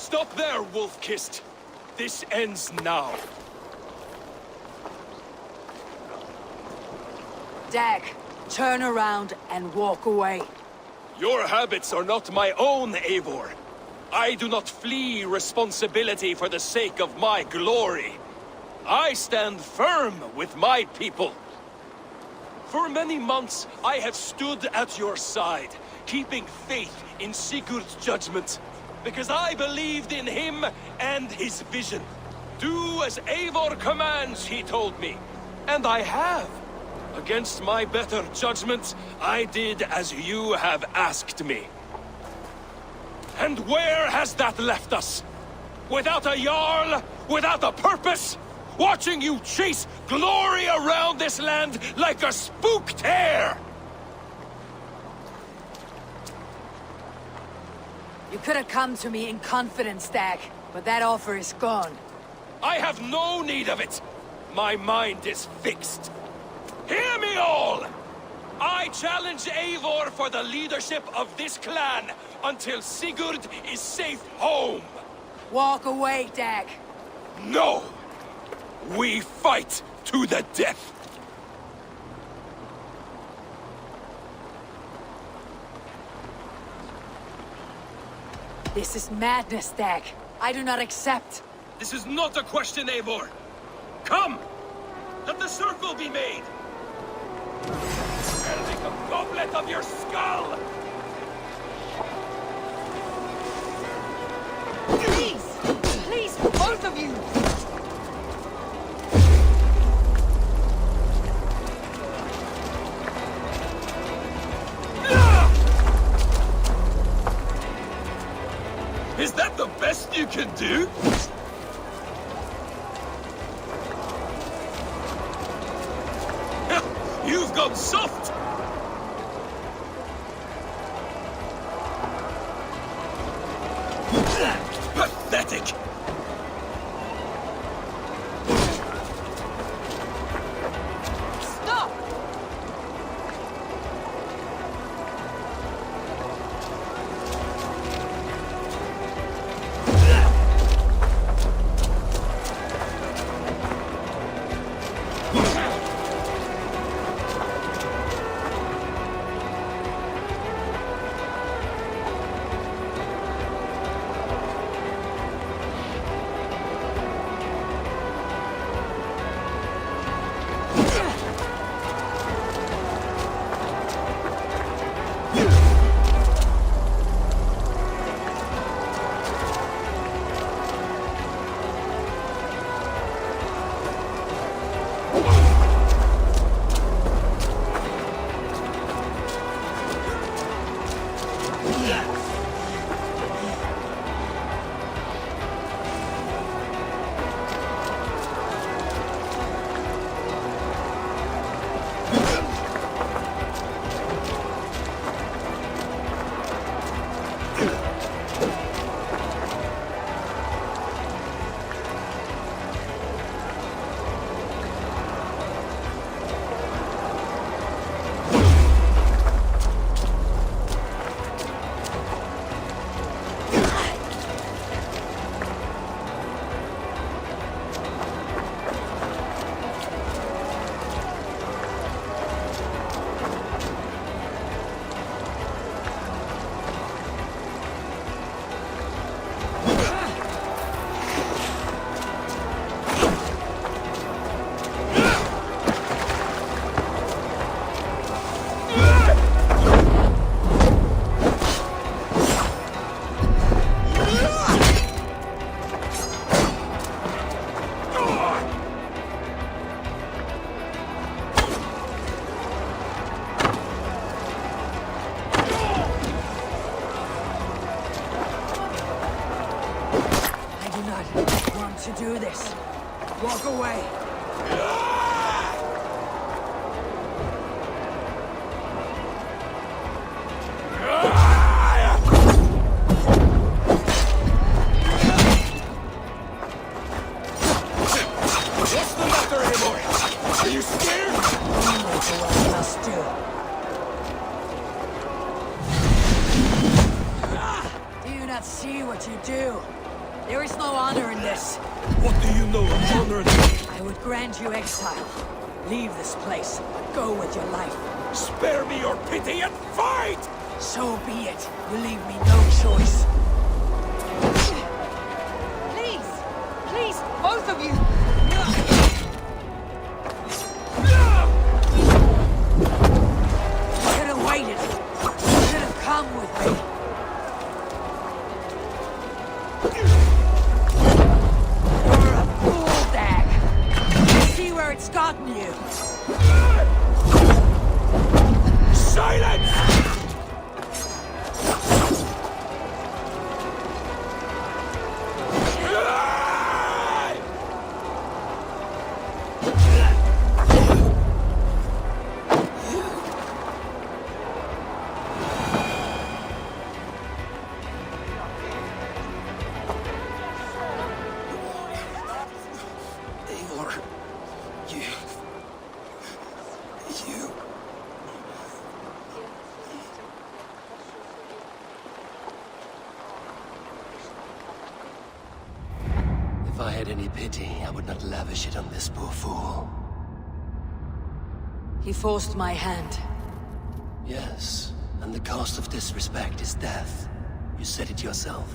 Stop there, Wolf-Kissed. This ends now. Dag, turn around and walk away. Your habits are not my own, Eivor. I do not flee responsibility for the sake of my glory. I stand firm with my people. For many months, I have stood at your side, keeping faith in Sigurd's judgment, because I believed in him and his vision. Do as Eivor commands, he told me, and I have. Against my better judgment, I did as you have asked me. And where has that left us? Without a Jarl? Without a purpose? Watching you chase glory around this land like a spooked hare! You could have come to me in confidence, Dag, but that offer is gone. I have no need of it! My mind is fixed. Hear me all! I challenge Eivor for the leadership of this clan until Sigurd is safe home! Walk away, Dag. No! We fight to the death! This is madness, Dag. I do not accept. This is not a question, Eivor! Come! Let the circle be made! I'll make a goblet of your skull! Please! Please, both of you! Is that the best you can do? You've gone soft! Pathetic! Stop! To do this. Walk away. What's the matter anymore? Are you scared? That's what I must do. Do you not see what you do? There is no honor in this. What do you know of honor? I would grant you exile. Leave this place, but go with your life. Spare me your pity and fight! So be it. You leave me no choice. Please! Please, both of you! You should have waited. You should have come with me. You're a fool, Dag. See where it's gotten you. Silence! If I had any pity, I would not lavish it on this poor fool. He forced my hand. Yes, and the cost of disrespect is death. You said it yourself.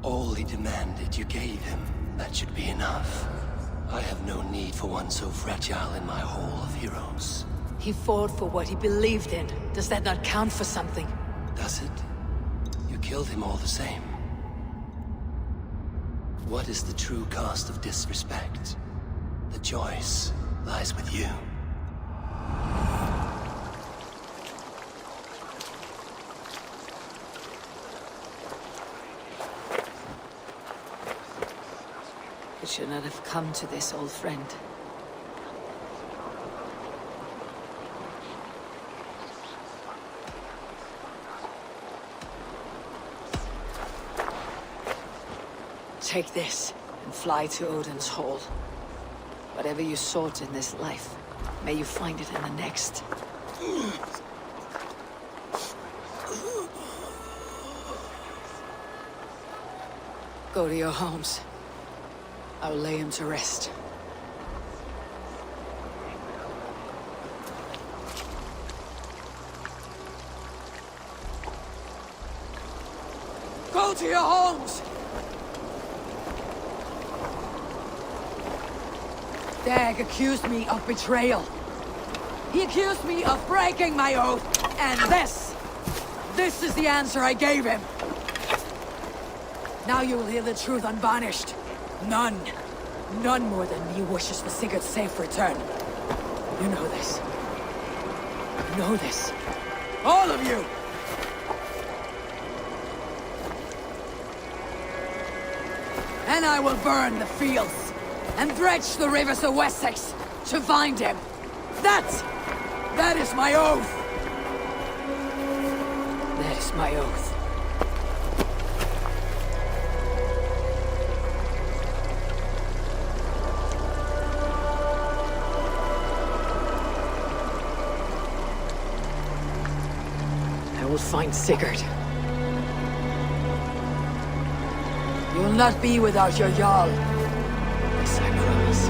All he demanded, you gave him. That should be enough. I have no need for one so fragile in my hall of heroes. He fought for what he believed in. Does that not count for something? Does it? You killed him all the same. What is the true cost of disrespect? The choice lies with you. It should not have come to this, old friend. Take this and fly to Odin's Hall. Whatever you sought in this life, may you find it in the next. Go to your homes. I'll lay him to rest. Go to your homes! Dag accused me of betrayal. He accused me of breaking my oath, and this is the answer I gave him. Now you will hear the truth unvarnished. None more than me wishes for Sigurd's safe return. You know this. You know this. All of you! And I will burn the fields and dredge the rivers of Wessex to find him. That is my oath. That is my oath. I will find Sigurd. You will not be without your Jarl. This I promise.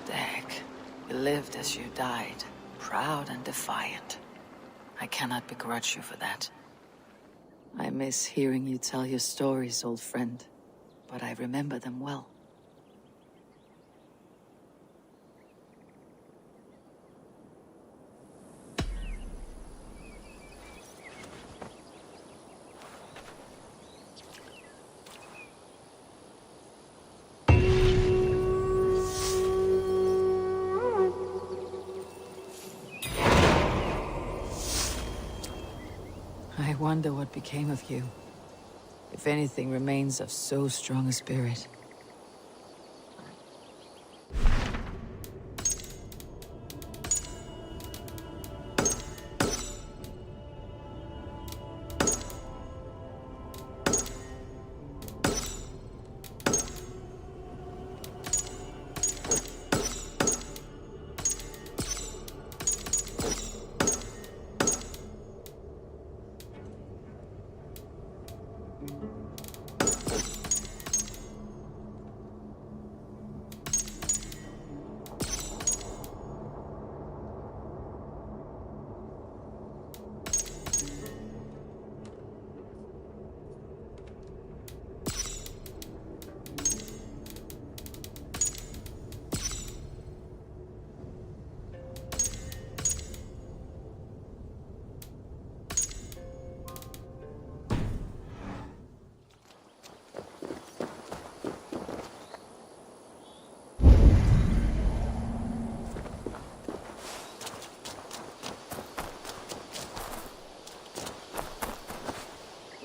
Dag, you lived as you died, proud and defiant. I cannot begrudge you for that. I miss hearing you tell your stories, old friend, but I remember them well. I wonder what became of you. If anything remains of so strong a spirit.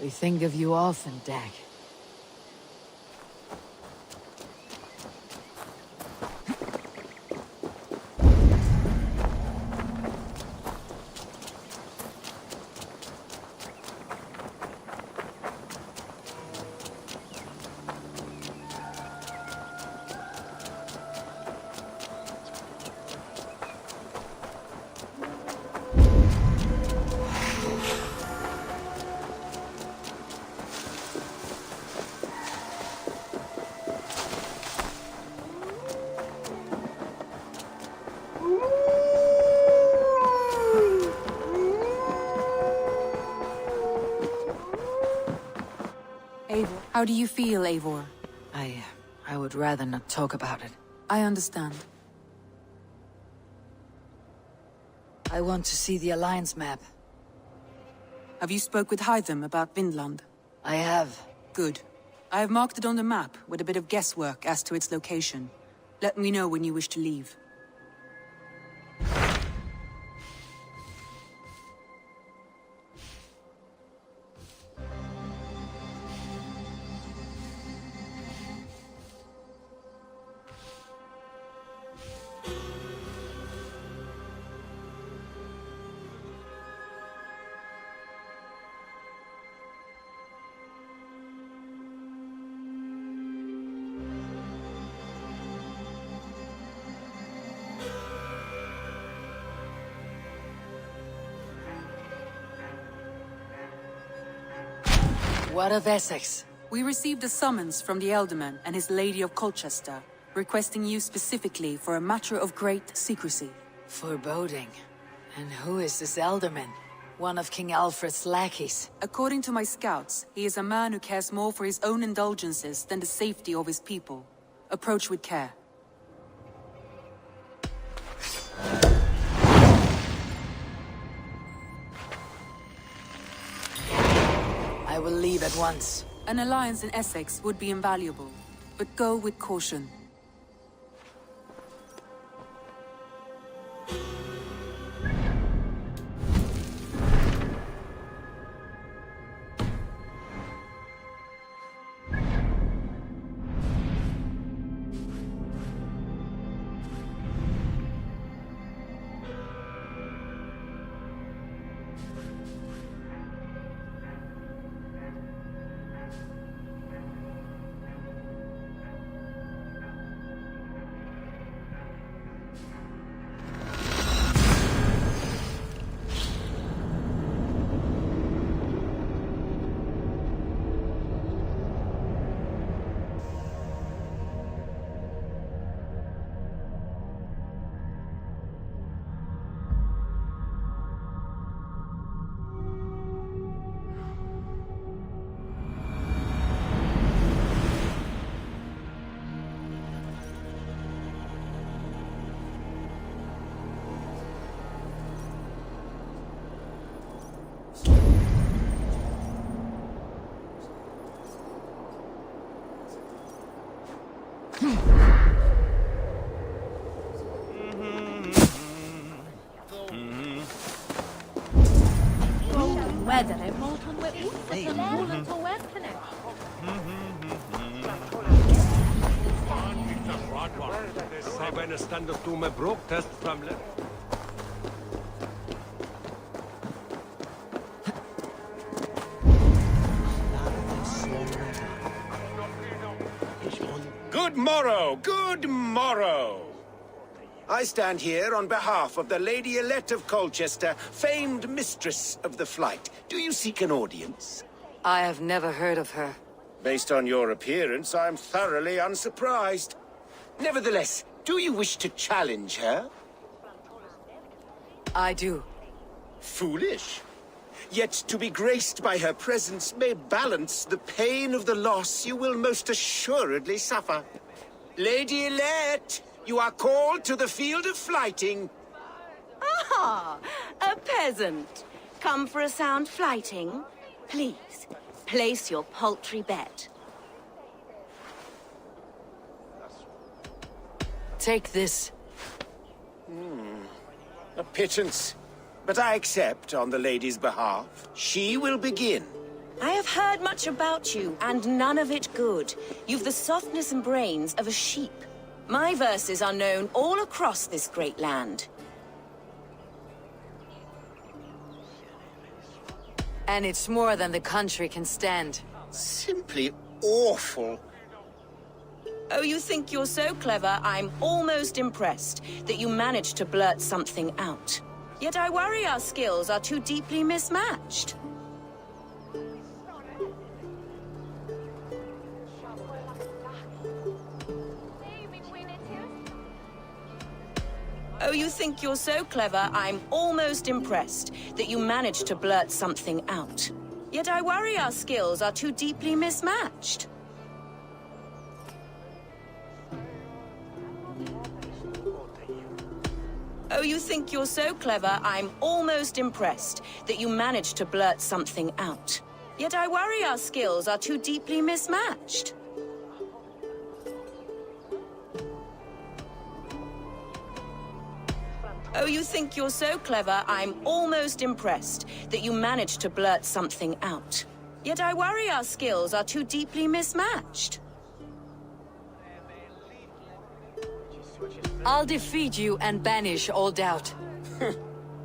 We think of you often, Dag. Eivor, how do you feel, Eivor? I would rather not talk about it. I understand. I want to see the Alliance map. Have you spoke with Hytham about Vinland? I have. Good. I have marked it on the map with a bit of guesswork as to its location. Let me know when you wish to leave. What of Essex? We received a summons from the Elderman and his Lady of Colchester, requesting you specifically for a matter of great secrecy. Foreboding. And who is this Elderman? One of King Alfred's lackeys. According to my scouts, he is a man who cares more for his own indulgences than the safety of his people. Approach with care. I will leave at once. An alliance in Essex would be invaluable, but go with caution. Good morrow, good morrow. I stand here on behalf of the Lady Elect of Colchester, famed mistress of the flight. Do you seek an audience? I have never heard of her. Based on your appearance, I'm thoroughly unsurprised. Nevertheless, do you wish to challenge her? I do. Foolish. Yet to be graced by her presence may balance the pain of the loss you will most assuredly suffer. Lady Elect, you are called to the field of flighting. Ah, a peasant. Come for a sound flighting? Please, place your paltry bet. Take this. A pittance. But I accept on the lady's behalf. She will begin. I have heard much about you, and none of it good. You've the softness and brains of a sheep. My verses are known all across this great land. And it's more than the country can stand. Simply awful. Oh, you think you're so clever, I'm almost impressed that you managed to blurt something out. Yet I worry our skills are too deeply mismatched. Oh, you think you're so clever, I'm almost impressed that you managed to blurt something out. Yet I worry our skills are too deeply mismatched. Oh, you think you're so clever, I'm almost impressed that you managed to blurt something out. Yet I worry our skills are too deeply mismatched. Oh, you think you're so clever, I'm almost impressed that you managed to blurt something out. Yet I worry our skills are too deeply mismatched. I'll defeat you and banish all doubt.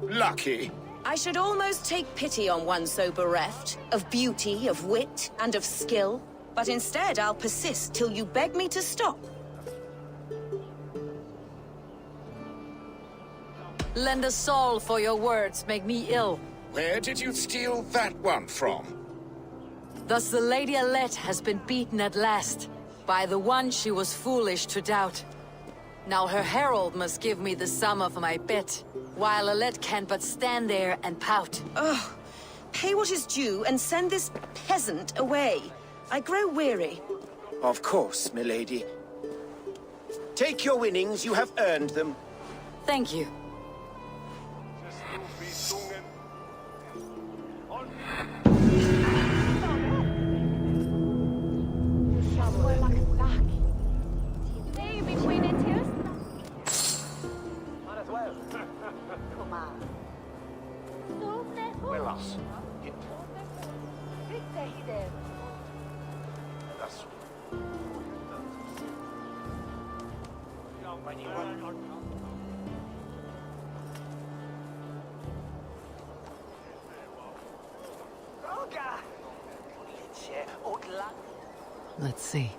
Lucky. I should almost take pity on one so bereft of beauty, of wit, and of skill. But instead, I'll persist till you beg me to stop. Lend a soul for your words make me ill. Where did you steal that one from? Thus the Lady Alette has been beaten at last, by the one she was foolish to doubt. Now her herald must give me the sum of my bet, while Alette can but stand there and pout. Ugh. Pay what is due and send this peasant away. I grow weary. Of course, milady. Take your winnings, you have earned them. Thank you. Let's see.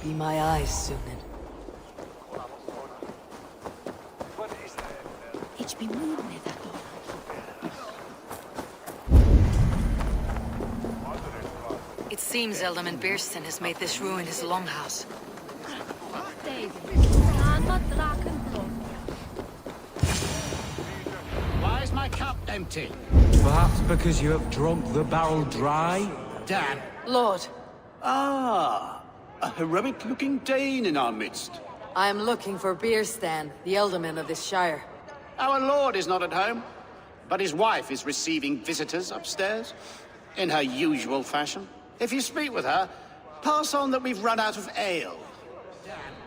Be my eyes, Sunan. Ich bin müde, Nedador. It seems Alderman Beerston has made this ruin his longhouse. Why is my cup empty? Perhaps because you have drunk the barrel dry? Damn. Lord, Ah, a heroic-looking Dane in our midst. I am looking for Beerstan, the Alderman of this shire. Our lord is not at home, but his wife is receiving visitors upstairs, in her usual fashion. If you speak with her, pass on that we've run out of ale.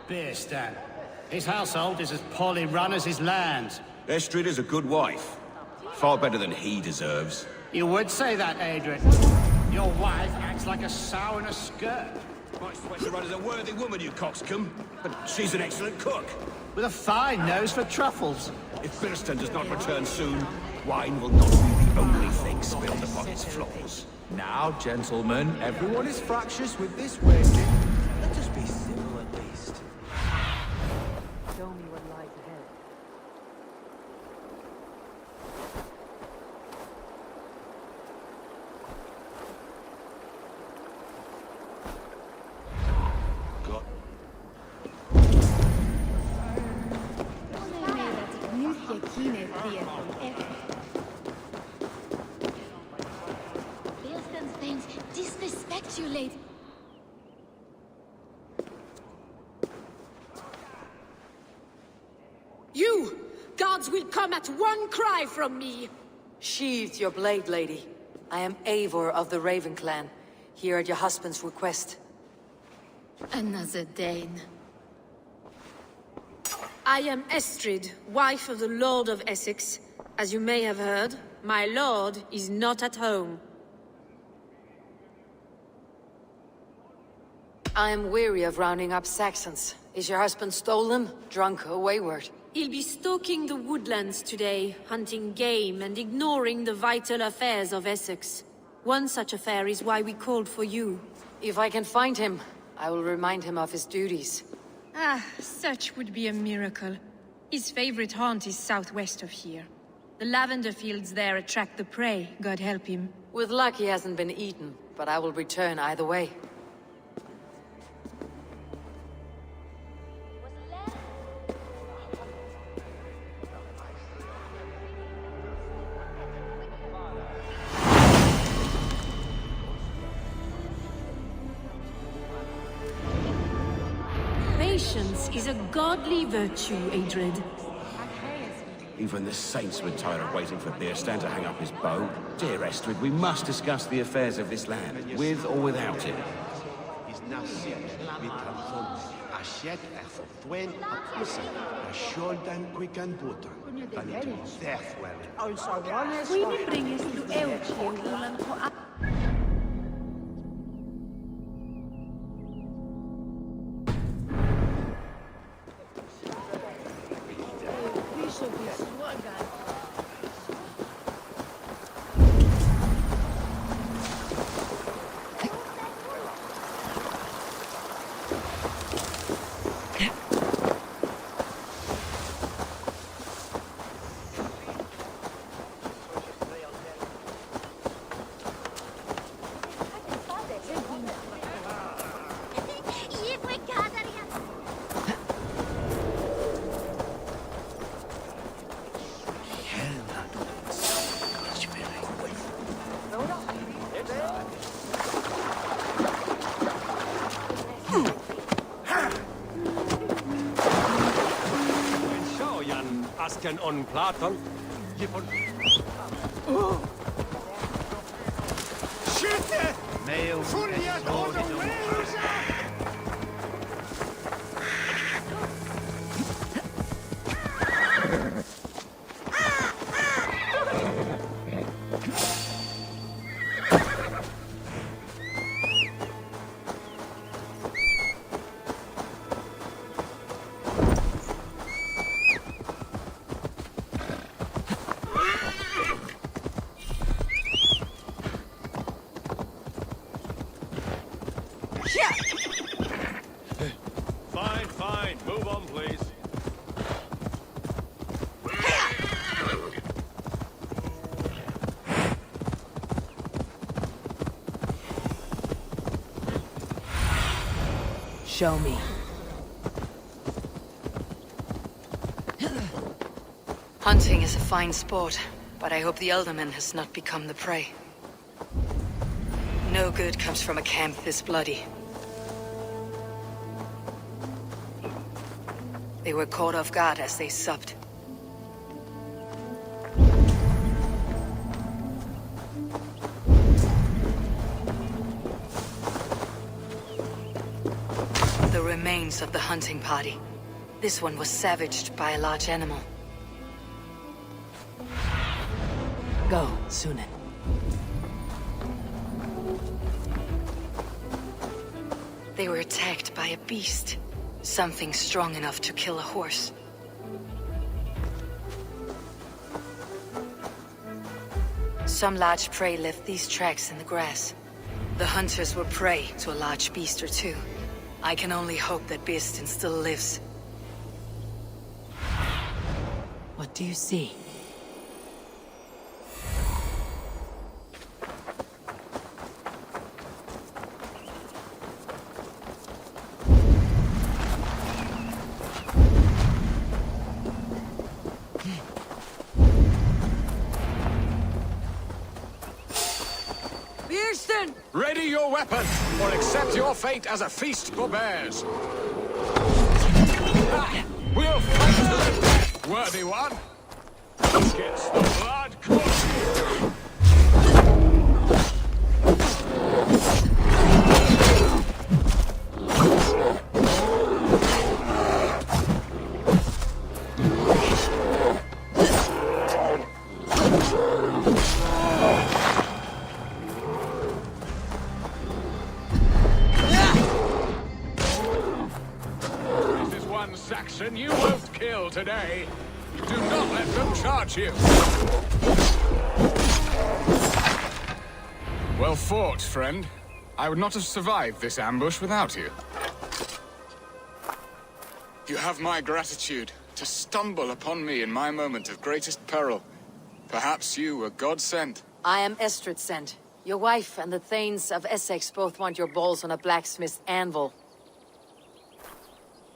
Beer stand. His household is as poorly run as his lands. Estrid is a good wife. Far better than he deserves. You would say that, Adrian. Your wife acts like a sow in a skirt. Might swear to run as a worthy woman, you coxcomb. But she's an excellent cook. With a fine nose for truffles. If Birston does not return soon, wine will not be the only thing spilled upon its floors. Now, gentlemen, everyone is fractious with this wedding. Let us be civil at least. Show me what lies ahead. Disrespect you, lady. You! Gods will come at one cry from me! Sheathe your blade, lady. I am Eivor of the Raven Clan, here at your husband's request. Another Dane. I am Estrid, wife of the Lord of Essex. As you may have heard, my lord is not at home. I am weary of rounding up Saxons. Is your husband stolen, drunk, or wayward? He'll be stalking the woodlands today, hunting game and ignoring the vital affairs of Essex. One such affair is why we called for you. If I can find him, I will remind him of his duties. Ah, such would be a miracle. His favorite haunt is southwest of here. The lavender fields there attract the prey, God help him. With luck he hasn't been eaten, but I will return either way. Patience is a godly virtue, Adrid. Even the saints would tire of waiting for Birstan to hang up his bow. Dear Estrid, we must discuss the affairs of this land, with or without him. Asken on Platon. Schütte! Furiat on the wings! Fine. Move on, please. Show me. Hunting is a fine sport, but I hope the Elderman has not become the prey. No good comes from a camp this bloody. They were caught off guard as they supped. remains of the hunting party. This one was savaged by a large animal. Go, Sunan. They were attacked by a beast. Something strong enough to kill a horse. Some large prey left these tracks in the grass. The hunters were prey to a large beast or two. I can only hope that Birsten still lives. What do you see? Ready your weapon, or accept your fate as a feast for bears. We'll fight to the death, worthy one. Gets the blood coursing. Saxon, you won't kill today. Do not let them charge you. Well fought, friend. I would not have survived this ambush without you. You have my gratitude to stumble upon me in my moment of greatest peril. Perhaps you were God sent. I am Estrid sent. Your wife and the Thanes of Essex both want your balls on a blacksmith's anvil.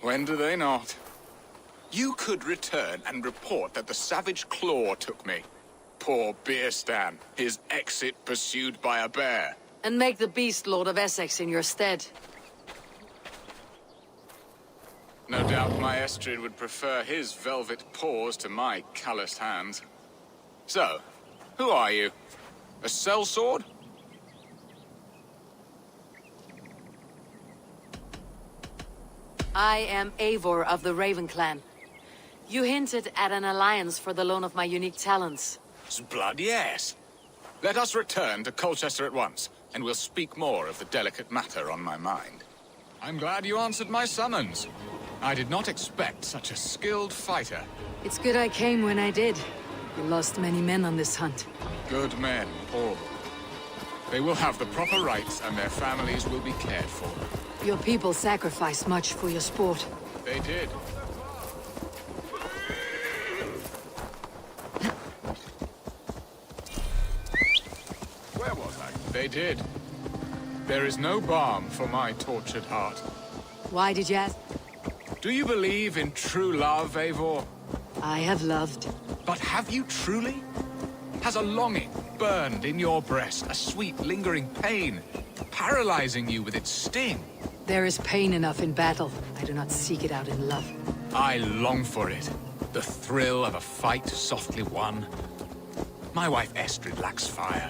When do they not? You could return and report that the savage claw took me. Poor Birsten, his exit pursued by a bear. And make the beast Lord of Essex in your stead. No doubt my Estrid would prefer his velvet paws to my calloused hands. So, who are you? A sellsword? I am Eivor of the Raven Clan. You hinted at an alliance for the loan of my unique talents. Blood, yes. Let us return to Colchester at once, and we'll speak more of the delicate matter on my mind. I'm glad you answered my summons. I did not expect such a skilled fighter. It's good I came when I did. You lost many men on this hunt. Good men, all. They will have the proper rights, and their families will be cared for. Your people sacrificed much for your sport. They did. Where was I? They did. There is no balm for my tortured heart. Why did you ask? Do you believe in true love, Eivor? I have loved. But have you truly? Has a longing burned in your breast, a sweet, lingering pain, paralyzing you with its sting? There is pain enough in battle. I do not seek it out in love. I long for it. The thrill of a fight softly won. My wife Estrid lacks fire.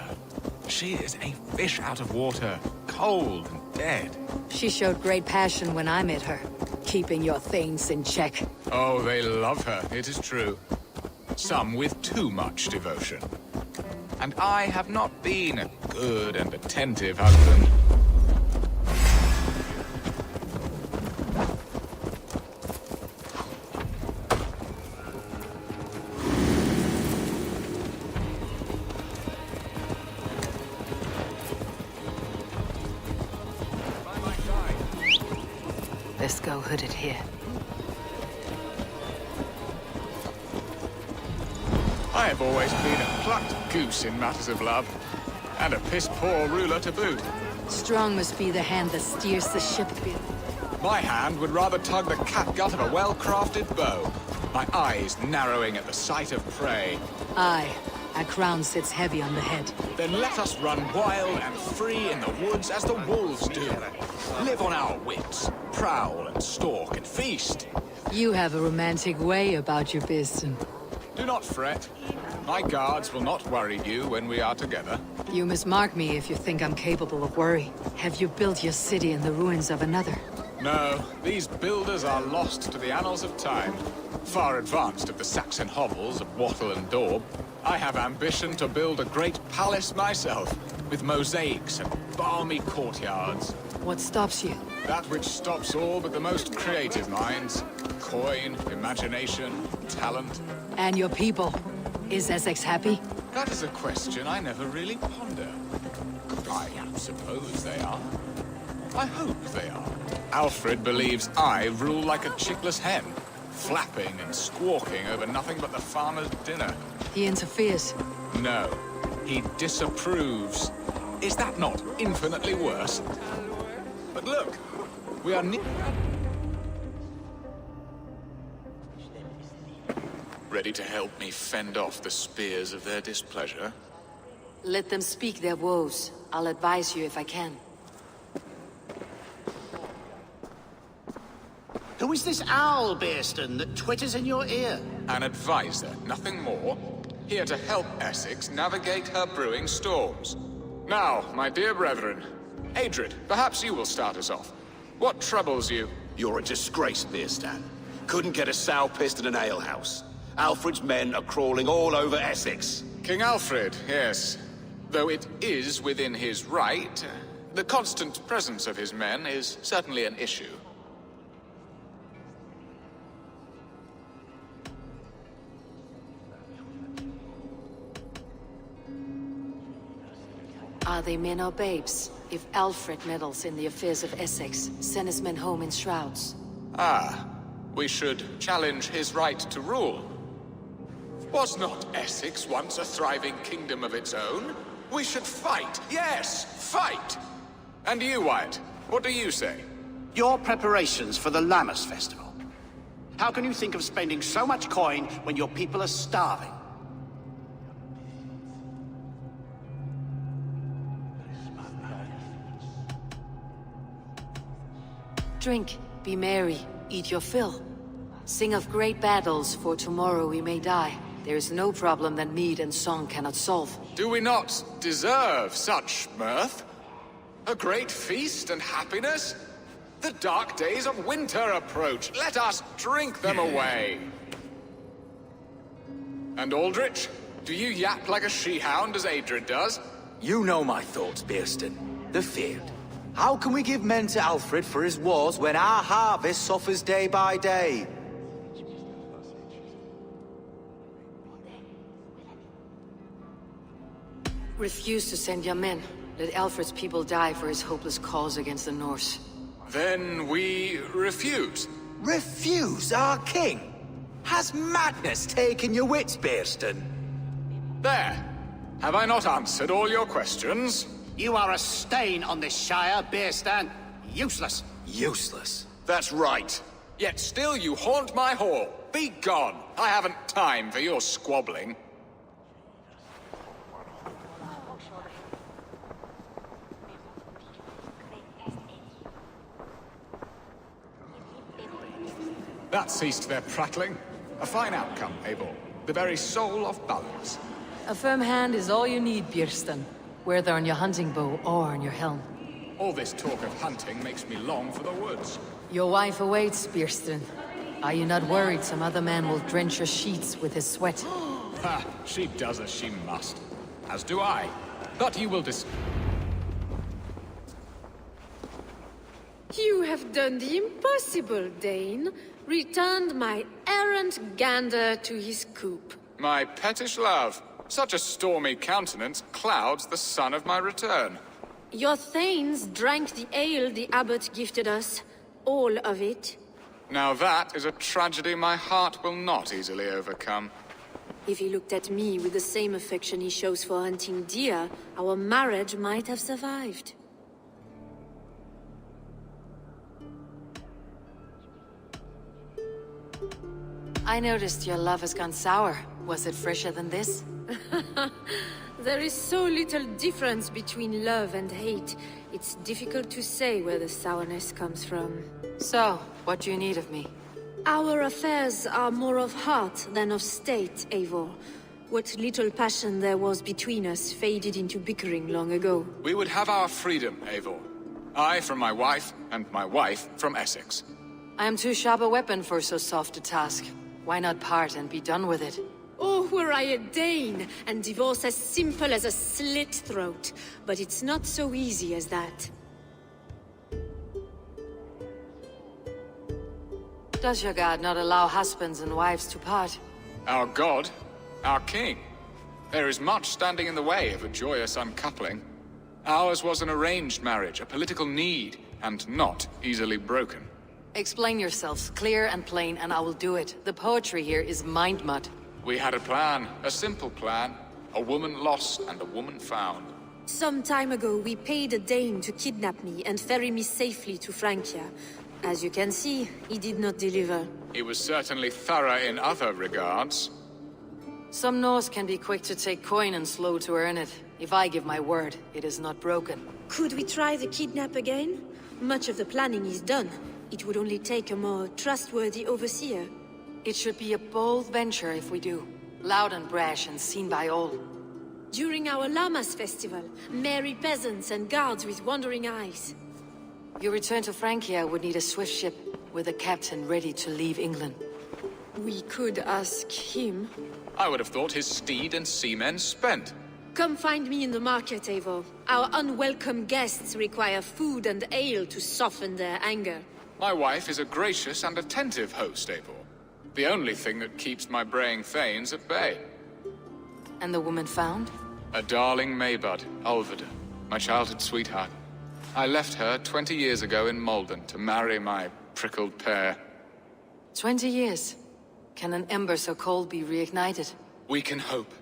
She is a fish out of water, cold and dead. She showed great passion when I met her, keeping your Thanes in check. Oh, they love her, it is true. Some with too much devotion. And I have not been a good and attentive husband. Let's go hooded here. I have always been a plucked goose in matters of love, and a piss-poor ruler to boot. Strong must be the hand that steers the ship. My hand would rather tug the catgut of a well-crafted bow, my eyes narrowing at the sight of prey. Aye, a crown sits heavy on the head. Then let us run wild and free in the woods as the wolves do. Live on our wits, prowl and stalk and feast. You have a romantic way about you, Birsten. Do not fret. My guards will not worry you when we are together. You mismark me if you think I'm capable of worry. Have you built your city in the ruins of another? No, these builders are lost to the annals of time. Far advanced of the Saxon hovels of Wattle and Daub, I have ambition to build a great palace myself, with mosaics and balmy courtyards. What stops you? That which stops all but the most creative minds. Coin, imagination, talent. And your people? Is Essex happy? That is a question I never really ponder. I suppose they are. I hope they are. Alfred believes I rule like a chickless hen, flapping and squawking over nothing but the farmer's dinner. He interferes. No, he disapproves. Is that not infinitely worse? But look, we are ready to help me fend off the spears of their displeasure. Let them speak their woes. I'll advise you if I can. Who is this owl, Bearston, that twitters in your ear? An advisor, nothing more. Here to help Essex navigate her brewing storms. Now, my dear brethren, Adrid, perhaps you will start us off. What troubles you? You're a disgrace, Beerstan. Couldn't get a sow pissed in an alehouse. Alfred's men are crawling all over Essex. King Alfred, yes. Though it is within his right, the constant presence of his men is certainly an issue. Are they men or babes? If Alfred meddles in the affairs of Essex, send his men home in shrouds. Ah, we should challenge his right to rule. Was not Essex once a thriving kingdom of its own? We should fight, yes, fight! And you, Wyatt, what do you say? Your preparations for the Lammas festival. How can you think of spending so much coin when your people are starving? Drink, be merry, eat your fill. Sing of great battles, for tomorrow we may die. There is no problem that mead and song cannot solve. Do we not deserve such mirth? A great feast and happiness? The dark days of winter approach. Let us drink them away. And Aldrich, do you yap like a she-hound as Adrid does? You know my thoughts, Bearston. The field. How can we give men to Alfred for his wars when our harvest suffers day by day? Refuse to send your men. Let Alfred's people die for his hopeless cause against the Norse. Then we refuse. Refuse our king? Has madness taken your wits, Bearston? There. Have I not answered all your questions? You are a stain on this shire, Bearstan. Useless. Useless? That's right. Yet still you haunt my hall. Be gone. I haven't time for your squabbling. That ceased their prattling. A fine outcome, Eivor. The very soul of balance. A firm hand is all you need, Bearston. Whether on your hunting bow or on your helm. All this talk of hunting makes me long for the woods. Your wife awaits, Bearston. Are you not worried some other man will drench your sheets with his sweat? Ha! She does as she must. As do I. But you will You have done the impossible, Dane. Returned my errant gander to his coop. My pettish love. Such a stormy countenance clouds the sun of my return. Your thanes drank the ale the abbot gifted us. All of it. Now that is a tragedy my heart will not easily overcome. If he looked at me with the same affection he shows for hunting deer, our marriage might have survived. I noticed your love has gone sour. Was it fresher than this? There is so little difference between love and hate. It's difficult to say where the sourness comes from. So, what do you need of me? Our affairs are more of heart than of state, Eivor. What little passion there was between us faded into bickering long ago. We would have our freedom, Eivor. I from my wife, and my wife from Essex. I am too sharp a weapon for so soft a task. Why not part and be done with it? Oh, were I a Dane, and divorce as simple as a slit throat. But it's not so easy as that. Does your god not allow husbands and wives to part? Our god, our king. There is much standing in the way of a joyous uncoupling. Ours was an arranged marriage, a political need, and not easily broken. Explain yourselves, clear and plain, and I will do it. The poetry here is mind mud. We had a plan, a simple plan. A woman lost and a woman found. Some time ago, we paid a Dane to kidnap me and ferry me safely to Francia. As you can see, he did not deliver. He was certainly thorough in other regards. Some Norse can be quick to take coin and slow to earn it. If I give my word, it is not broken. Could we try the kidnap again? Much of the planning is done. It would only take a more trustworthy overseer. It should be a bold venture if we do. Loud and brash and seen by all. During our Llamas festival, merry peasants and guards with wandering eyes. Your return to Francia would need a swift ship, with a captain ready to leave England. We could ask him. I would have thought his steed and seamen spent. Come find me in the market, Eivor. Our unwelcome guests require food and ale to soften their anger. My wife is a gracious and attentive host, Eivor. The only thing that keeps my braying thanes at bay. And the woman found? A darling Maybud, Ulvida, my childhood sweetheart. I left her 20 years ago in Malden to marry my prickled pear. 20 years? Can an ember so cold be reignited? We can hope.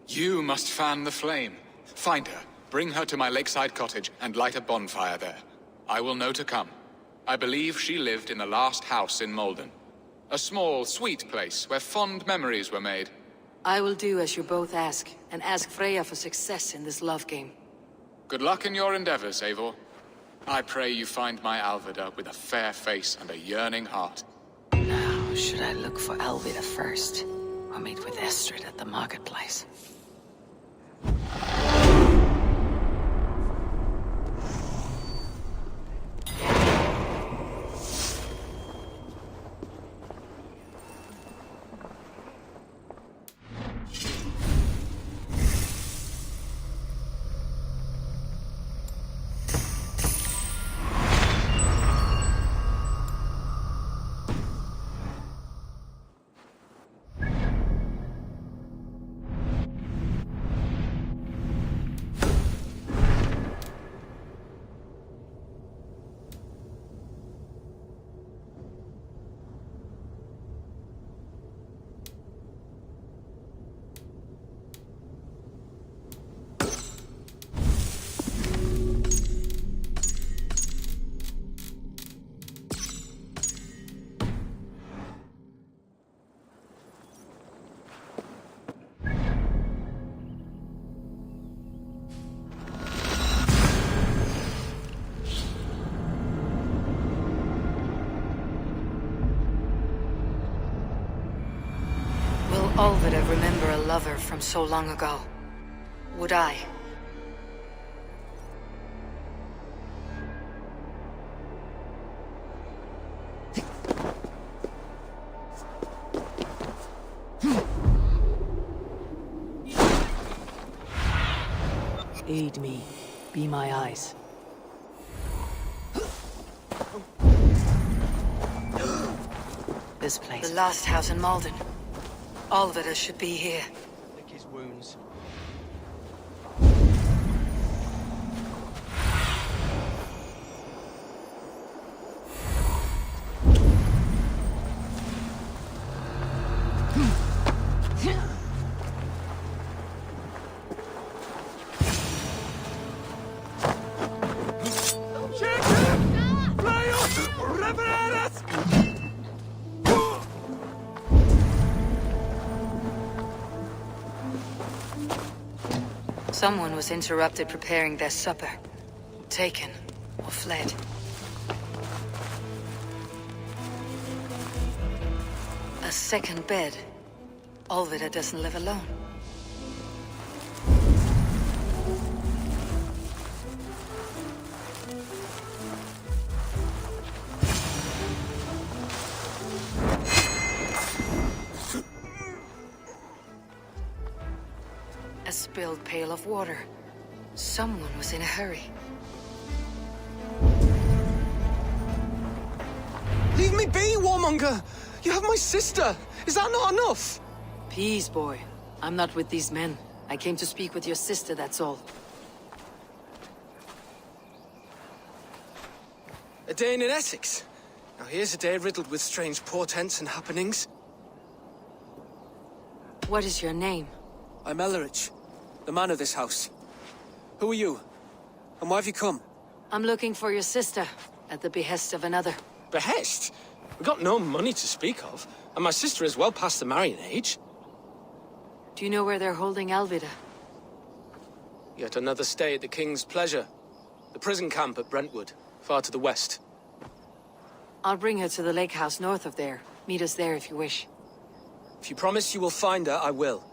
You must fan the flame. Find her, bring her to my lakeside cottage, and light a bonfire there. I will know to come. I believe she lived in the last house in Malden. A small, sweet place where fond memories were made. I will do as you both ask, and ask Freya for success in this love game. Good luck in your endeavors, Eivor. I pray you find my Alvida with a fair face and a yearning heart. Now, should I look for Alvida first, or meet with Estrid at the marketplace? Alvida remember a lover from so long ago? Would I? Aid me. Be my eyes. This place. The last house in Malden. Alvida should be here. Lick his wounds. Someone was interrupted preparing their supper. Taken or fled. A second bed. Alvida doesn't live alone. A spilled pail of water. Someone was in a hurry. Leave me be, warmonger! You have my sister! Is that not enough? Peace, boy. I'm not with these men. I came to speak with your sister, that's all. A day in Essex. Now here's a day riddled with strange portents and happenings. What is your name? I'm Ellerich, the man of this house. Who are you? And why have you come? I'm looking for your sister, at the behest of another. Behest? We got no money to speak of, and my sister is well past the marrying age. Do you know where they're holding Alvida? Yet another stay at the King's pleasure. The prison camp at Brentwood, far to the west. I'll bring her to the lake house north of there. Meet us there if you wish. If you promise you will find her, I will.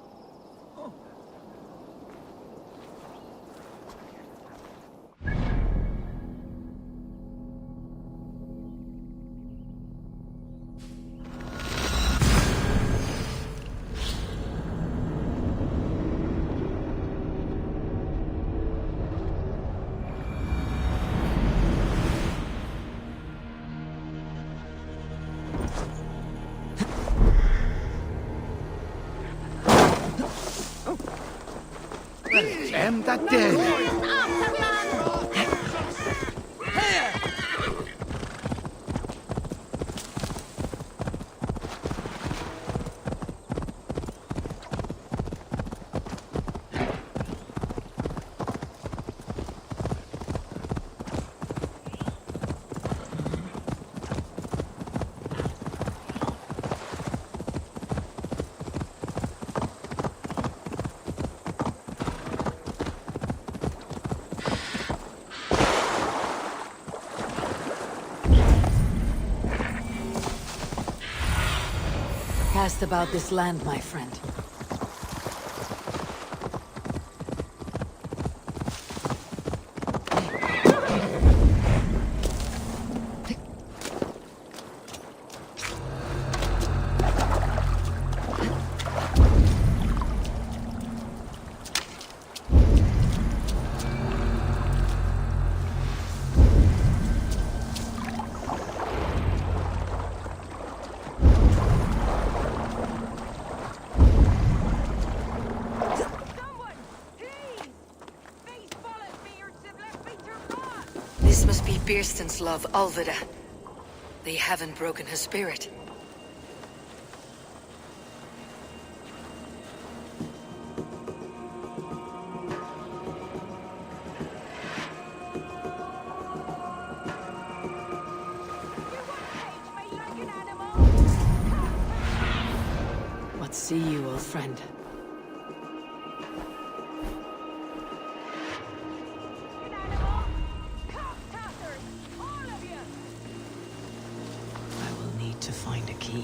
Em that dead. Cast about this land, my friend. This must be Birsten's love, Alvida. They haven't broken her spirit. What see you, old friend? To find a key.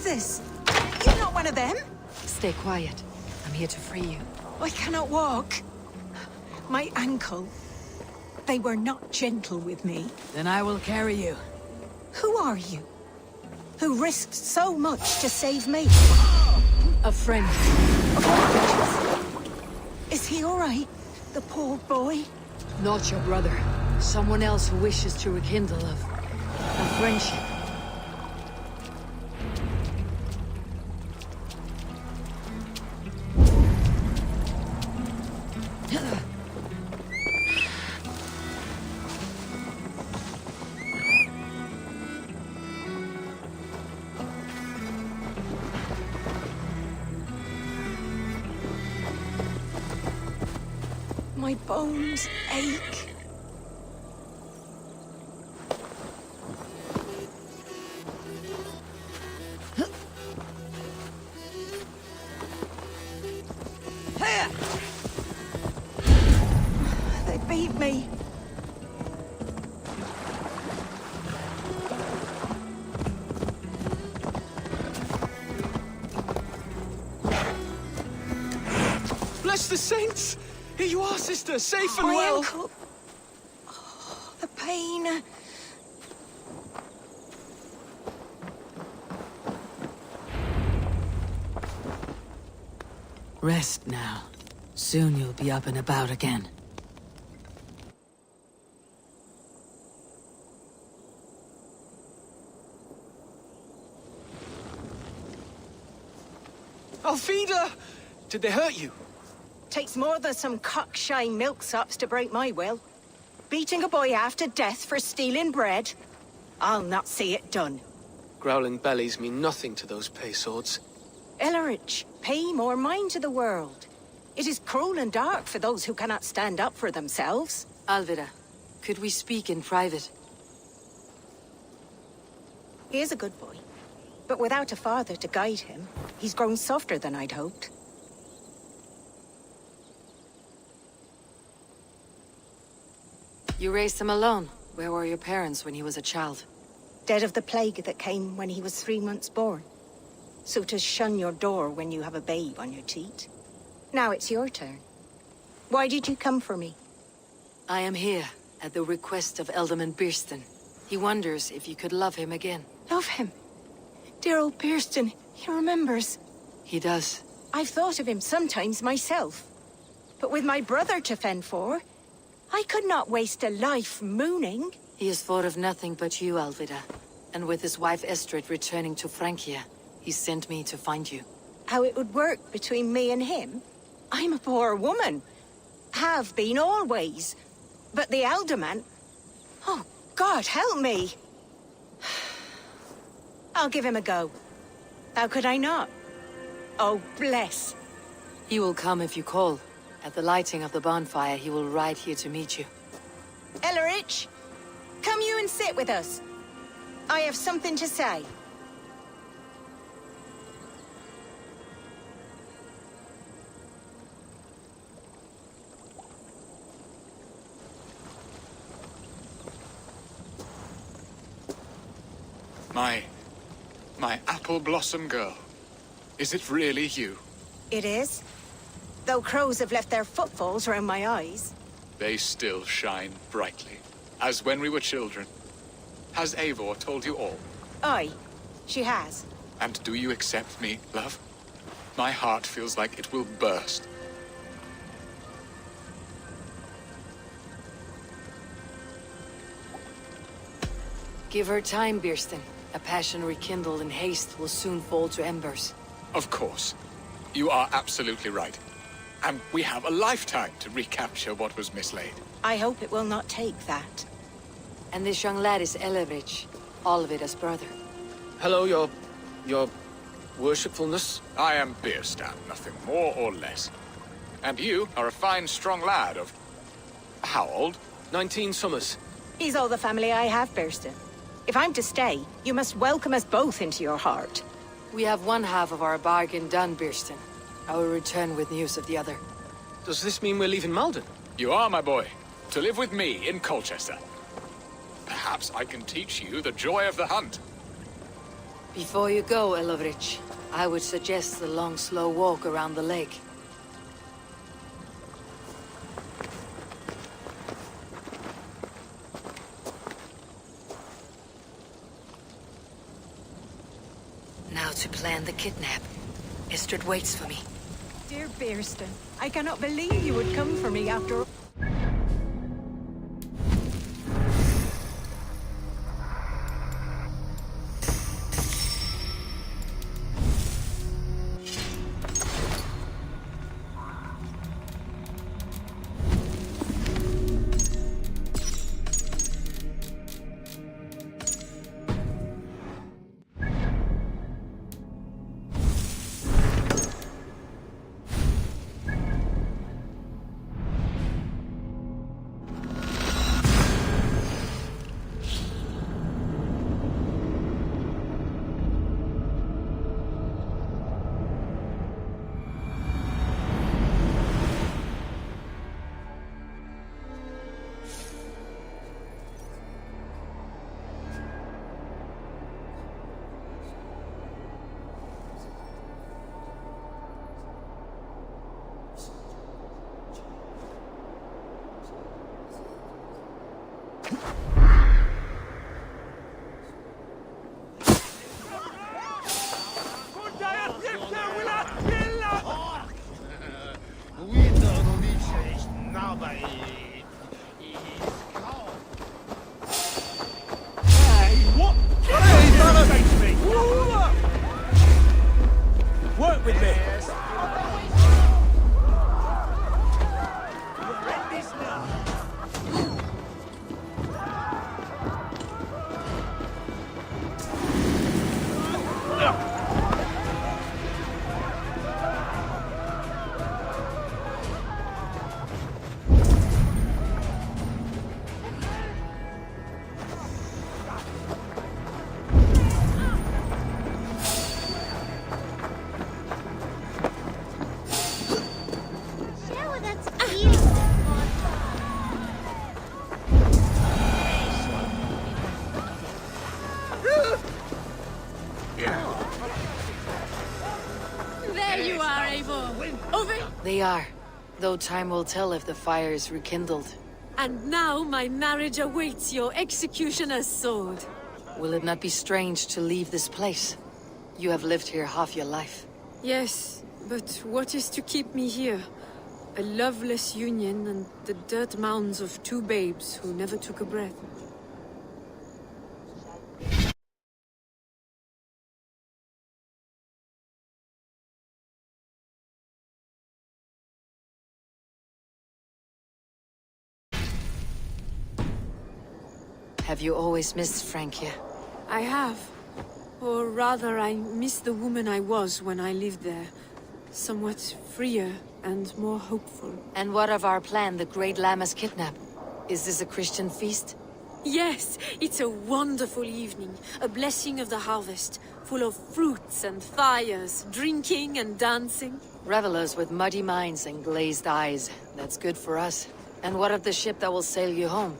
this? You're not one of them? Stay quiet. I'm here to free you. I cannot walk. My ankle. They were not gentle with me. Then I will carry you. Who are you? Who risked so much to save me? A friend. Is he all right? The poor boy? Not your brother. Someone else who wishes to rekindle a friendship. My bones ache. They beat me. Bless the saints! Here you are, sister, safe and My well. ankle. Oh, the pain. Rest now. Soon you'll be up and about again. Alfida! Did they hurt you? Takes more than some cockshy milksops to break my will. Beating a boy half to death for stealing bread? I'll not see it done. Growling bellies mean nothing to those pay swords. Ellerich, pay more mind to the world. It is cruel and dark for those who cannot stand up for themselves. Alvida, could we speak in private? He is a good boy. But without a father to guide him, he's grown softer than I'd hoped. You raised him alone. Where were your parents when he was a child? Dead of the plague that came when he was 3 months born. So to shun your door when you have a babe on your teat. Now it's your turn. Why did you come for me? I am here, at the request of Alderman Birston. He wonders if you could love him again. Love him? Dear old Birston, he remembers. He does. I've thought of him sometimes myself. But with my brother to fend for, I could not waste a life mooning. He has thought of nothing but you, Alvida. And with his wife Estrid returning to Francia, he sent me to find you. How it would work between me and him? I'm a poor woman. Have been always. But the alderman... Oh, God, help me! I'll give him a go. How could I not? Oh, bless. He will come if you call. At the lighting of the bonfire, he will ride here to meet you. Ellerich, come you and sit with us. I have something to say. My apple blossom girl. Is it really you? It is. Though crows have left their footfalls around my eyes. They still shine brightly, as when we were children. Has Eivor told you all? Aye, she has. And do you accept me, love? My heart feels like it will burst. Give her time, Birston. A passion rekindled in haste will soon fall to embers. Of course. You are absolutely right. And we have a lifetime to recapture what was mislaid. I hope it will not take that. And this young lad is Ellerich, Alvida's brother. Hello, your worshipfulness. I am Birstan, nothing more or less. And you are a fine, strong lad of... how old? 19 summers. He's all the family I have, Birston. If I'm to stay, you must welcome us both into your heart. We have one half of our bargain done, Birston. I will return with news of the other. Does this mean we're leaving Malden? You are, my boy. To live with me in Colchester. Perhaps I can teach you the joy of the hunt. Before you go, Elovrich, I would suggest the long, slow walk around the lake. Now to plan the kidnap. Istrid waits for me. Dear Bearston, I cannot believe you would come for me after all. Work with me! There you are, Eivor. Over. They are, though time will tell if the fire is rekindled. And now my marriage awaits your executioner's sword. Will it not be strange to leave this place? You have lived here half your life. Yes, but what is to keep me here? A loveless union and the dirt mounds of two babes who never took a breath. Have you always missed Francia? I have. Or rather, I miss the woman I was when I lived there. Somewhat freer and more hopeful. And what of our plan, the Great Lammas kidnap? Is this a Christian feast? Yes, it's a wonderful evening. A blessing of the harvest, full of fruits and fires, drinking and dancing. Revelers with muddy minds and glazed eyes. That's good for us. And what of the ship that will sail you home?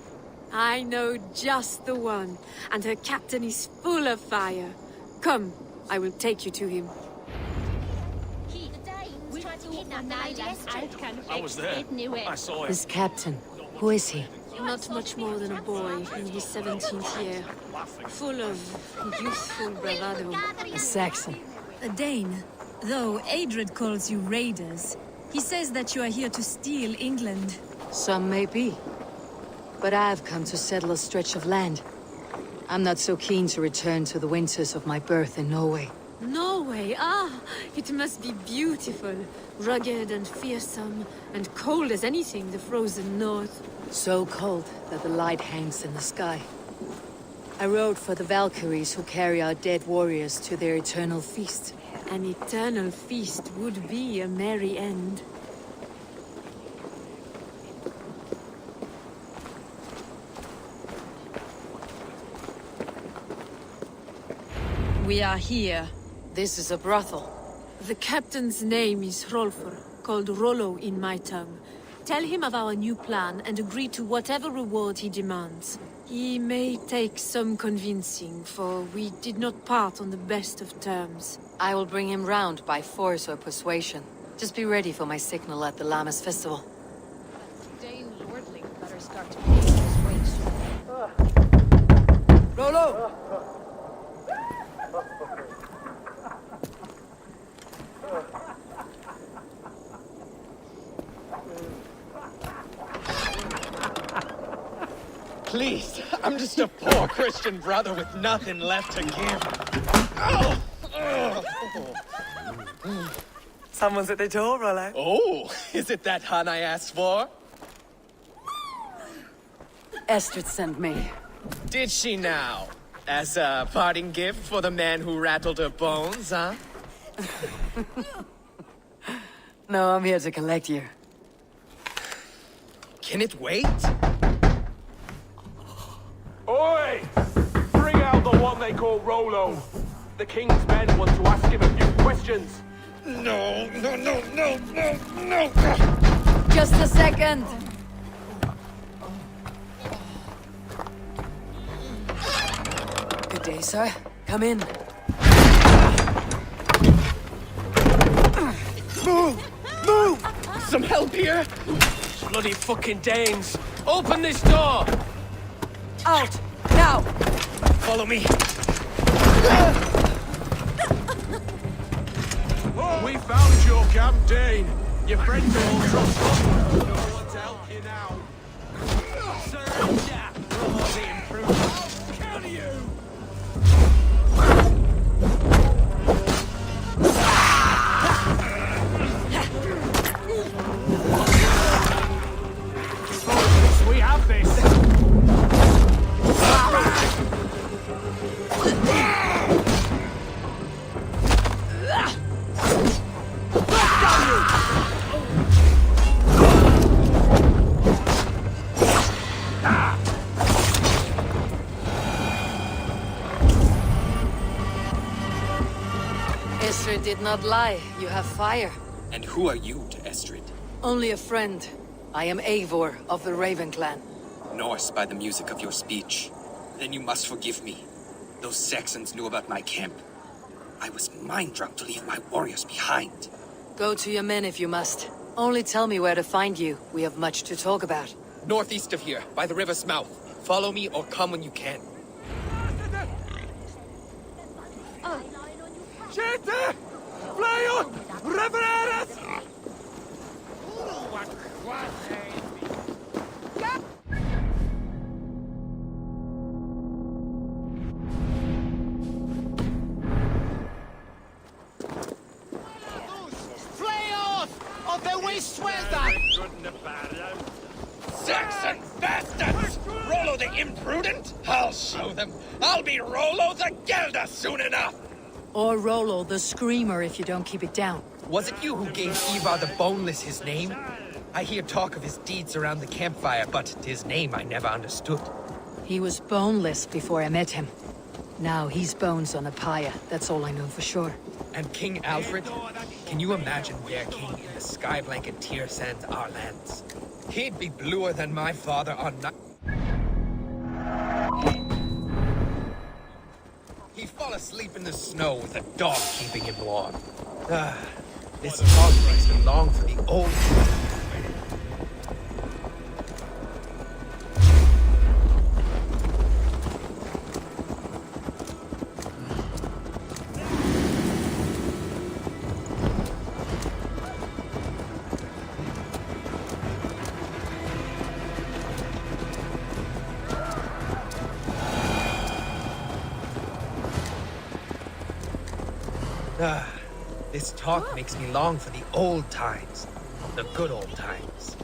I know just the one, and her captain is full of fire. Come, I will take you to him. I was there. I saw it. This captain, who is he? Not much more than a boy in his 17th year. Full of youthful bravado. A Saxon. A Dane. Though Adred calls you raiders. He says that you are here to steal England. Some may be. But I've come to settle a stretch of land. I'm not so keen to return to the winters of my birth in Norway. Norway, it must be beautiful. Rugged and fearsome, and cold as anything, the frozen north. So cold that the light hangs in the sky. I rode for the Valkyries who carry our dead warriors to their eternal feast. An eternal feast would be a merry end. We are here. This is a brothel. The captain's name is Hrolfr, called Rollo in my tongue. Tell him of our new plan and agree to whatever reward he demands. He may take some convincing, for we did not part on the best of terms. I will bring him round by force or persuasion. Just be ready for my signal at the Lammas festival. Dane lordling better start to pay his way soon. Rolo! Please, I'm just a poor Christian brother with nothing left to give. Oh! Someone's at the door, Rollo. Oh, is it that hun I asked for? Estrid sent me. Did she now? As a parting gift for the man who rattled her bones, huh? No, I'm here to collect you. Can it wait? Oi! Bring out the one they call Rolo. The king's men want to ask him a few questions. No. Just a second. Good day, sir. Come in. Move! Some help here? Bloody fucking Danes! Open this door! Out! Now! Follow me. We found your camp, Dane. Your friends are all trussed up. No one to help you now. Surrender! Rolo the Improved. I'll kill you! We have this. Estrid did not lie. You have fire. And who are you to Estrid? Only a friend. I am Eivor of the Raven clan. Norse by the music of your speech. Then you must forgive me. Those Saxons knew about my camp. I was mind-drunk to leave my warriors behind. Go to your men if you must. Only tell me where to find you. We have much to talk about. Northeast of here, by the river's mouth. Follow me or come when you can. Siete! Flyot! Revereres! Of the waste weather! Saxon bastards! Rolo the Imprudent? I'll show them. I'll be Rolo the Gelder soon enough! Or Rolo the Screamer if you don't keep it down. Was it you who gave Ivar the Boneless his name? I hear talk of his deeds around the campfire, but his name I never understood. He was boneless before I met him. Now he's bones on a pyre. That's all I know for sure. And King Alfred? Can you imagine their king in the sky blanket tear sands our lands? He'd be bluer than my father on night. He'd fall asleep in the snow with a dog keeping him warm. This talk makes me long for the old days. This talk makes me long for the old times. The good old times.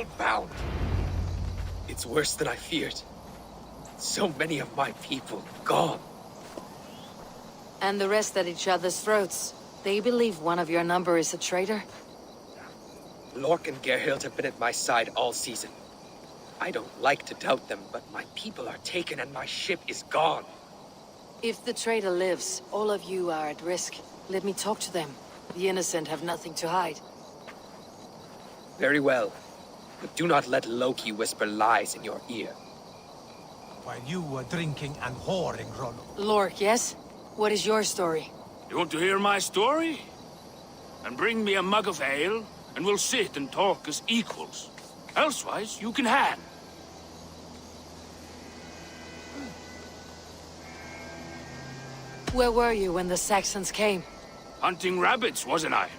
people bound. It's worse than I feared. So many of my people gone. And the rest at each other's throats. They believe one of your number is a traitor? Lork and Gerhild have been at my side all season. I don't like to doubt them, but my people are taken and my ship is gone. If the traitor lives, all of you are at risk. Let me talk to them. The innocent have nothing to hide. Very well. But do not let Loki whisper lies in your ear. While you were drinking and whoring, Rollo. Lork, yes? What is your story? You want to hear my story? And bring me a mug of ale, and we'll sit and talk as equals. Elsewise, you can hang. Where were you when the Saxons came? Hunting rabbits, wasn't I?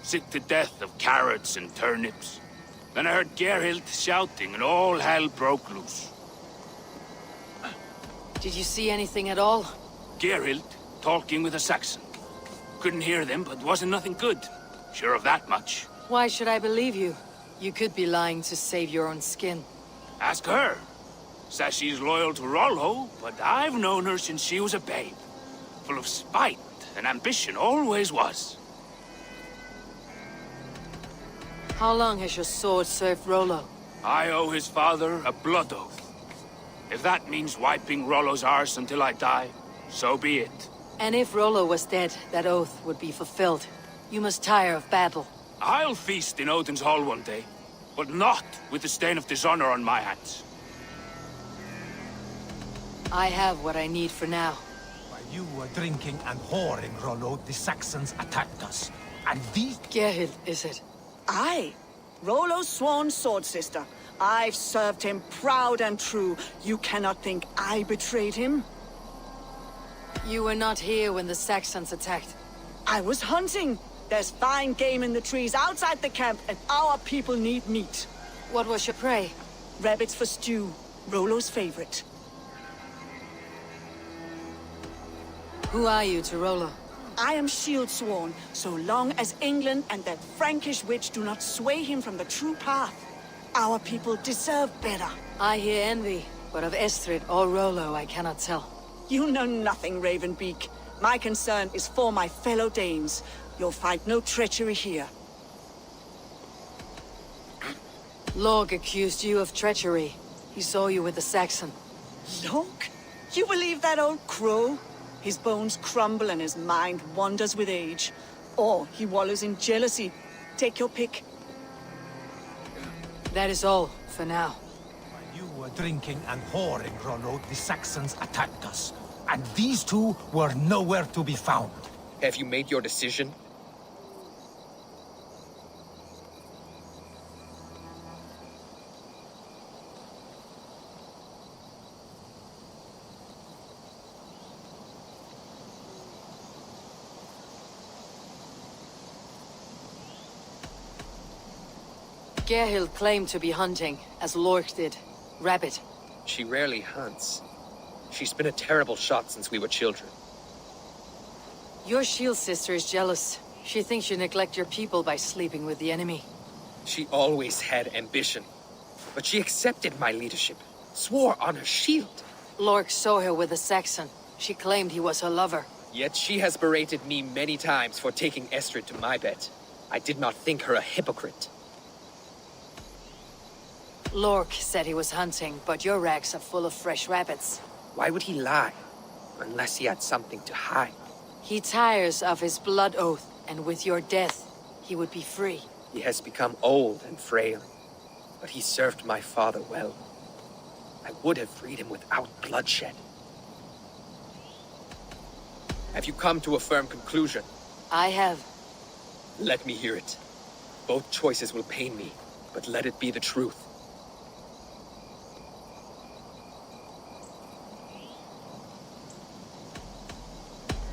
Sick to death of carrots and turnips. Then I heard Gerhild shouting, and all hell broke loose. Did you see anything at all? Gerhild talking with a Saxon. Couldn't hear them, but wasn't nothing good. Sure of that much. Why should I believe you? You could be lying to save your own skin. Ask her. Says she's loyal to Rollo, but I've known her since she was a babe. Full of spite and ambition, always was. How long has your sword served Rollo? I owe his father a blood oath. If that means wiping Rollo's arse until I die, so be it. And if Rollo was dead, that oath would be fulfilled. You must tire of battle. I'll feast in Odin's hall one day, but not with the stain of dishonor on my hands. I have what I need for now. While you were drinking and whoring, Rollo, the Saxons attacked us. And these... Gerhild, is it? Aye. Rollo's sworn sword sister. I've served him proud and true. You cannot think I betrayed him? You were not here when the Saxons attacked. I was hunting. There's fine game in the trees outside the camp, and our people need meat. What was your prey? Rabbits for stew. Rollo's favorite. Who are you to Rollo? I am shield sworn, so long as England and that Frankish witch do not sway him from the true path. Our people deserve better. I hear envy, but of Estrid or Rollo I cannot tell. You know nothing, Ravenbeak. My concern is for my fellow Danes. You'll find no treachery here. Lork accused you of treachery. He saw you with the Saxon. Lork? You believe that old crow? His bones crumble and his mind wanders with age. Or he wallows in jealousy. Take your pick. That is all, for now. While you were drinking and whoring, Rollo, the Saxons attacked us. And these two were nowhere to be found. Have you made your decision? Gerhild claimed to be hunting, as Lork did. Rabbit. She rarely hunts. She's been a terrible shot since we were children. Your shield sister is jealous. She thinks you neglect your people by sleeping with the enemy. She always had ambition. But she accepted my leadership. Swore on her shield. Lork saw her with a Saxon. She claimed he was her lover. Yet she has berated me many times for taking Estrid to my bed. I did not think her a hypocrite. Lork said he was hunting, but your racks are full of fresh rabbits. Why would he lie? Unless he had something to hide. He tires of his blood oath, and with your death, he would be free. He has become old and frail, but he served my father well. I would have freed him without bloodshed. Have you come to a firm conclusion? I have. Let me hear it. Both choices will pain me, but let it be the truth.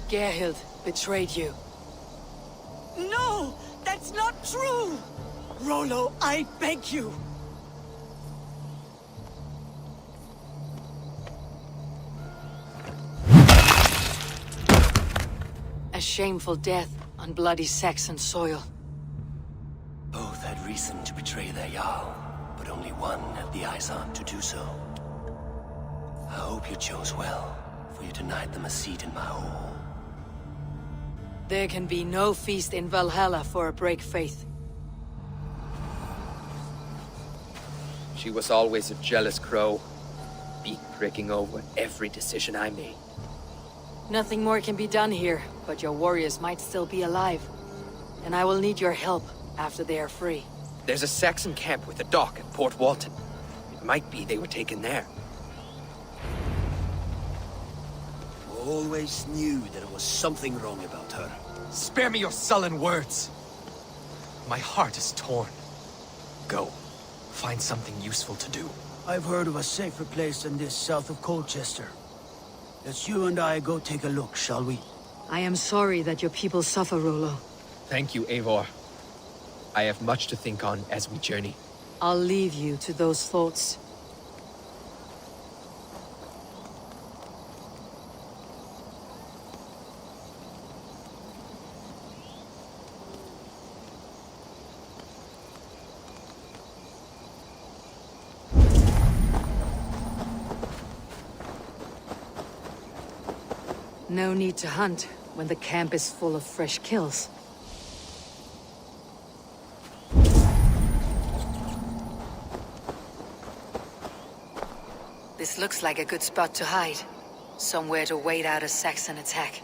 Gerhild betrayed you. No! That's not true! Rollo, I beg you! A shameful death on bloody Saxon soil. Both had reason to betray their Jarl. one had the eyes on to do so. I hope you chose well, for you denied them a seat in my hall. There can be no feast in Valhalla for a break faith. She was always a jealous crow, beak-pricking over every decision I made. Nothing more can be done here, but your warriors might still be alive. And I will need your help after they are free. There's a Saxon camp with a dock at Port Walton. It might be they were taken there. Always knew there was something wrong about her. Spare me your sullen words. My heart is torn. Go. Find something useful to do. I've heard of a safer place than this south of Colchester. Let's you and I go take a look, shall we? I am sorry that your people suffer, Rollo. Thank you, Eivor. I have much to think on as we journey. I'll leave you to those thoughts. No need to hunt when the camp is full of fresh kills. This looks like a good spot to hide. Somewhere to wait out a Saxon attack.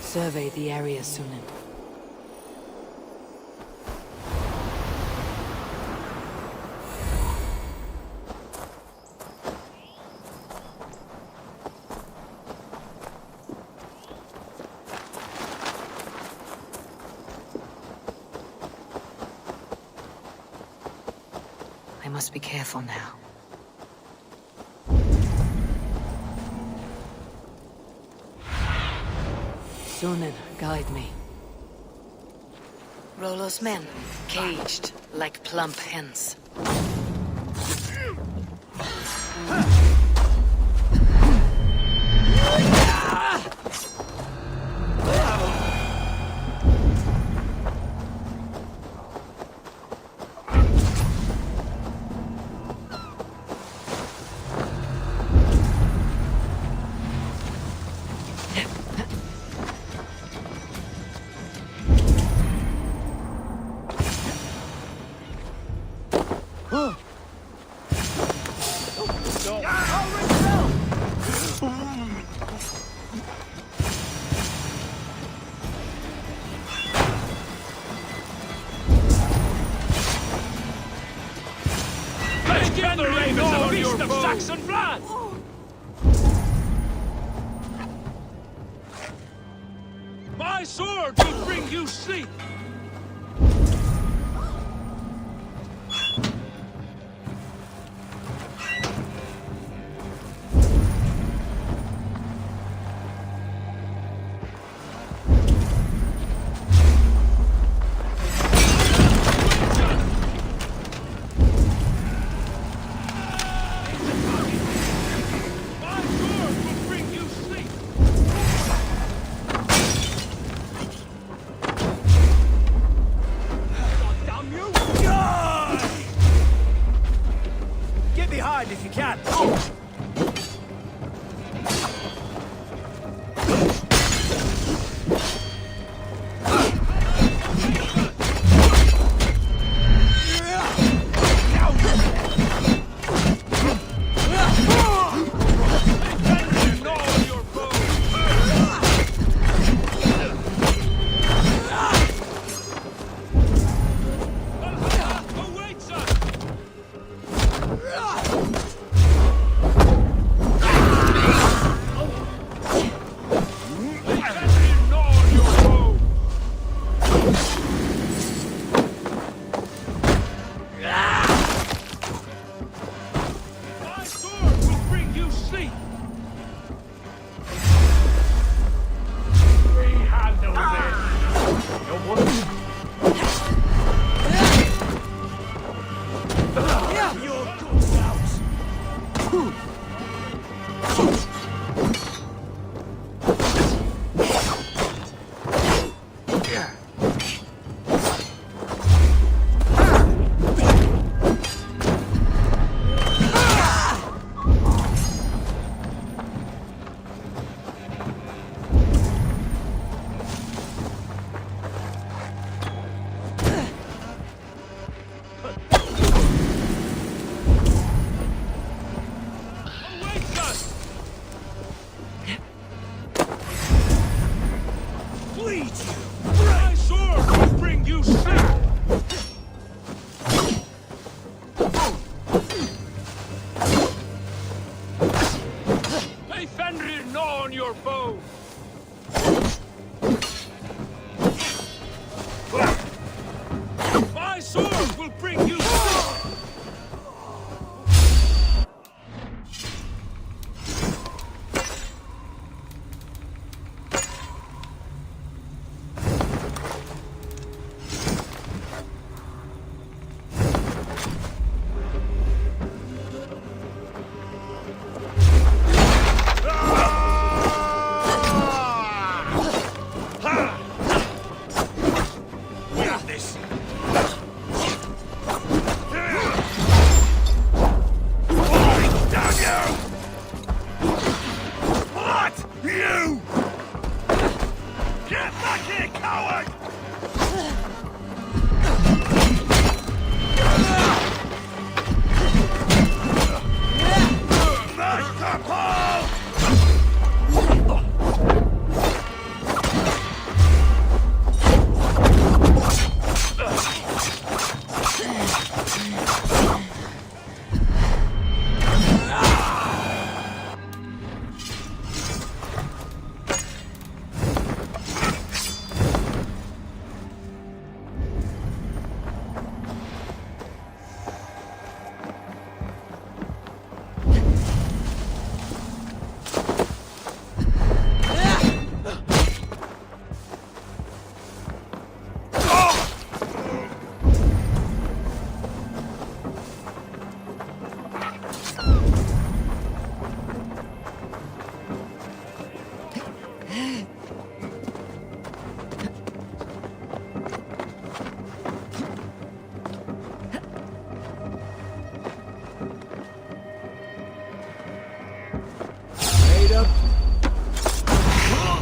Survey the area, Sunan. I must be careful now. Sunan, guide me. Rollo's men, caged like plump hens. Of Saxon blood! My sword will bring you sleep! May Fenrir gnaw on your bow! My sword will bring you joy!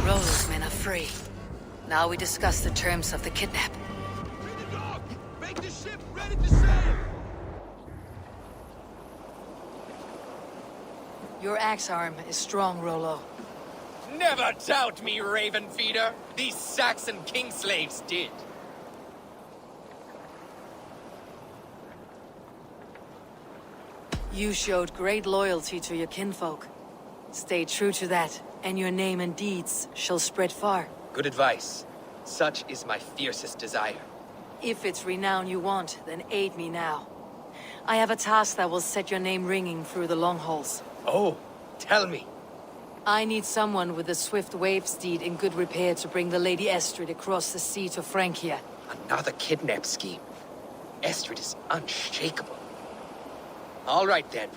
Rollo's men are free. Now we discuss the terms of the kidnap. Make the ship ready to sail! Your axe arm is strong, Rollo. Never doubt me, Raven Feeder. These Saxon kingslaves did. You showed great loyalty to your kinfolk. Stay true to that, and your name and deeds shall spread far. Good advice. Such is my fiercest desire. If it's renown you want, then aid me now. I have a task that will set your name ringing through the long halls. Oh, tell me. I need someone with a swift wave steed in good repair to bring the Lady Estrid across the sea to Francia. Another kidnap scheme. Estrid is unshakable. All right then.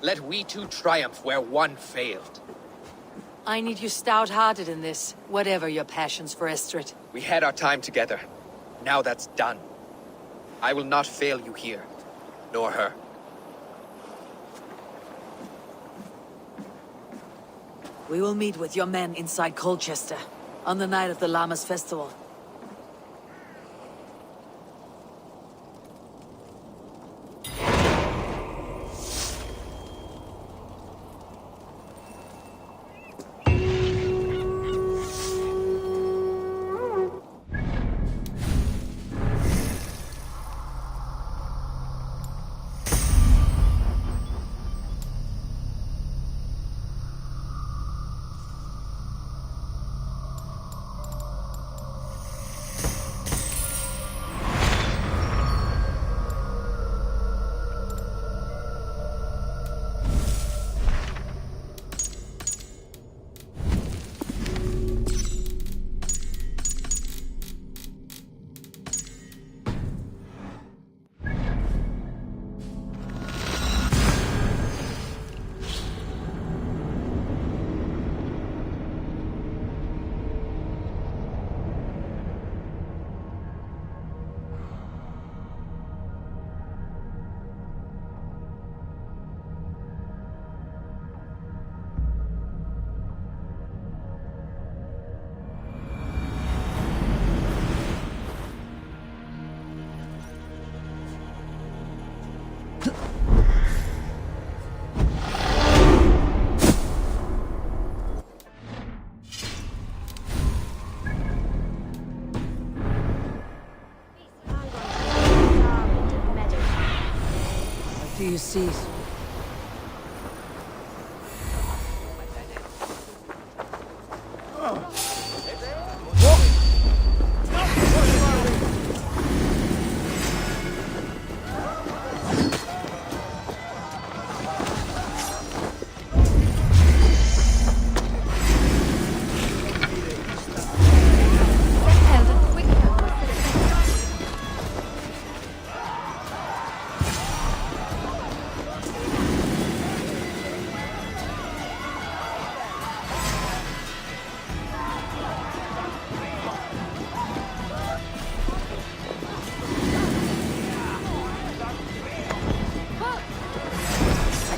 Let we two triumph where one failed. I need you stout-hearted in this, whatever your passions for Estrid. We had our time together. Now that's done. I will not fail you here, nor her. We will meet with your men inside Colchester, on the night of the Lammas festival. Do you see it?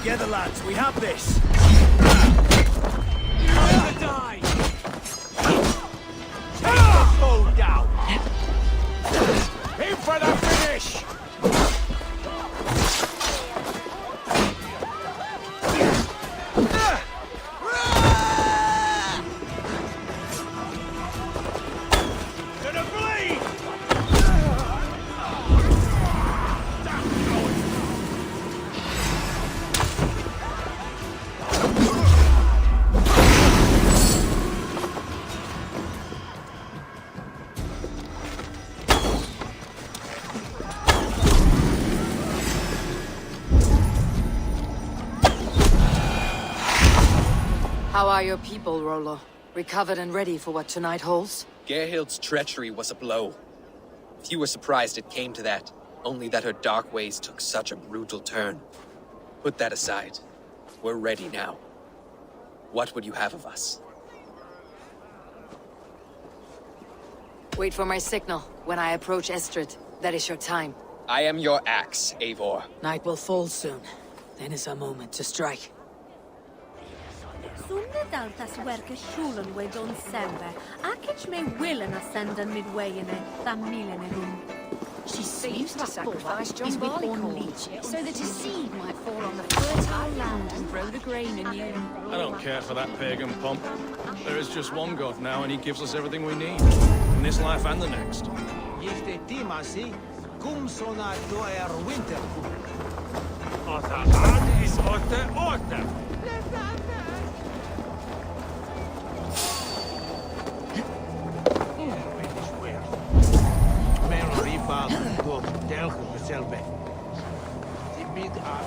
Together, lads, we have this! Die! Take the foe down! Aim for the finish! Gonna bleed! How are your people, Rollo? Recovered and ready for what tonight holds? Gerhild's treachery was a blow. Few were surprised it came to that, only that her dark ways took such a brutal turn. Put that aside. We're ready now. What would you have of us? Wait for my signal. When I approach Estrid, that is your time. I am your axe, Eivor. Night will fall soon. Then is our moment to strike. Sunne daltas werke sjulen we don sembe. Akich me willen ascenden midway in it, thammilen hum. She used to sacrifice John Barleycorn, so that his seed might fall on the fertile land and grow the grain anew. I don't care for that pagan pomp. There is just one god now, and he gives us everything we need. In this life and the next. Jefte timasi, cum sona doer winter. Ota is orte. Door telgen mezelf. Die biedt aan.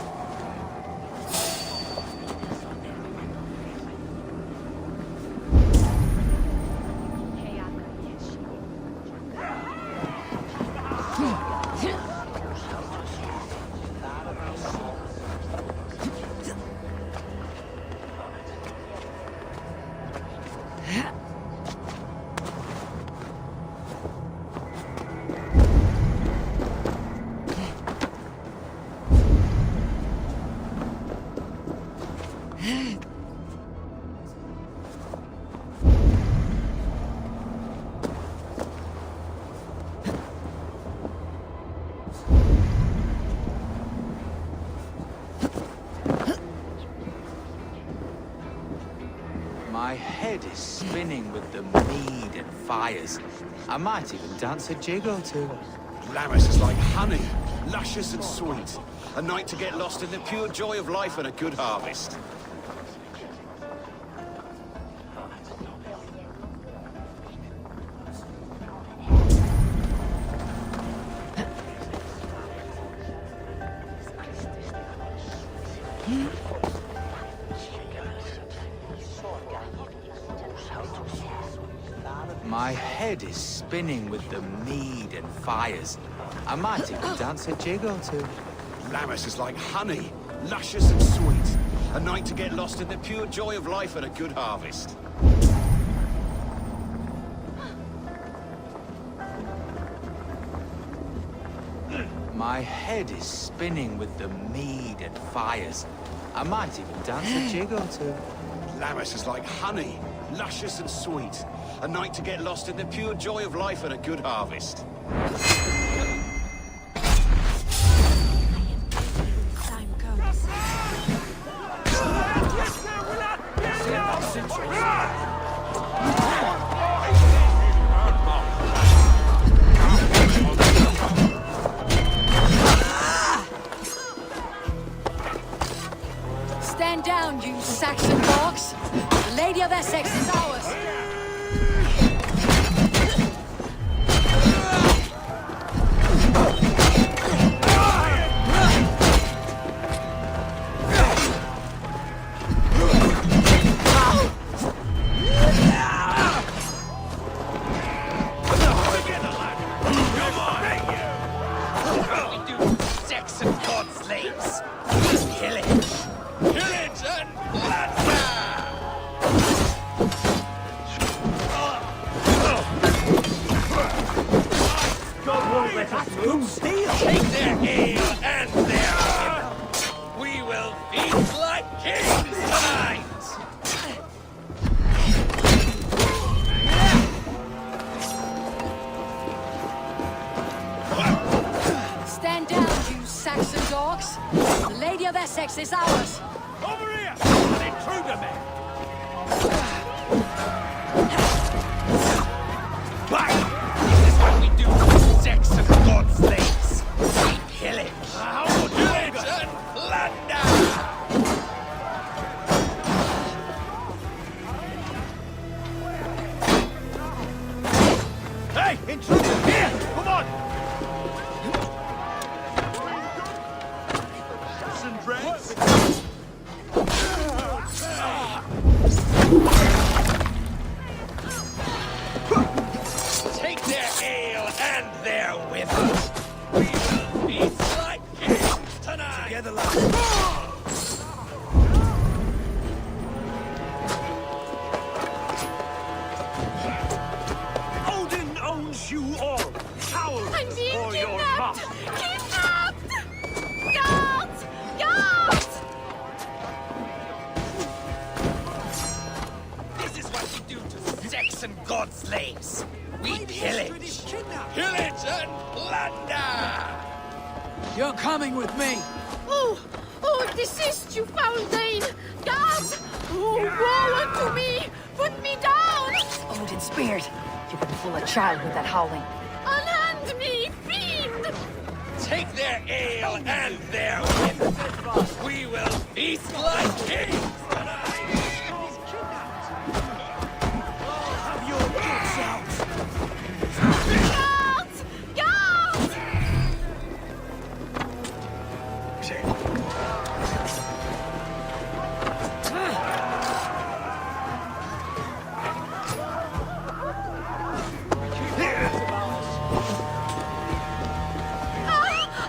My head is spinning with the mead and fires. I might even dance a jig or two. Glamis is like honey, luscious and sweet. A night to get lost in the pure joy of life and a good harvest. My head is spinning with the mead and fires. I might even dance a jig or two. Glamis is like honey, luscious and sweet. A night to get lost in the pure joy of life and a good harvest. My head is spinning with the mead and fires. I might even dance a jig or two. Glamis is like honey, luscious and sweet. A night to get lost in the pure joy of life and a good harvest. Stand down, you Saxon dogs! The Lady of Essex is ours! Essex is ours! Over here! An intruder, man! Back! This is what we do to sex and god slaves. We pillage. Pillage and plunder! Hey, intruder! Here! Come on! Some dregs? Take their ale and their withers. We will feast like kings tonight. Together, Odin owns you all! Cowards I'm being for your kidnapped! master! Kidnapped! Guards! Guards! This is what we do to sex and god slaves. We pillage. Pillage and plunder! You're coming with me. Oh, desist, you foul Dane! Guards! Oh, woe unto me! Put me down! Odin's spirit! You couldn't fool a child with that howling. Unhand me, fiend! Take their ale and their withers. We will feast like kings tonight. Have your guts out! Guards! Guards!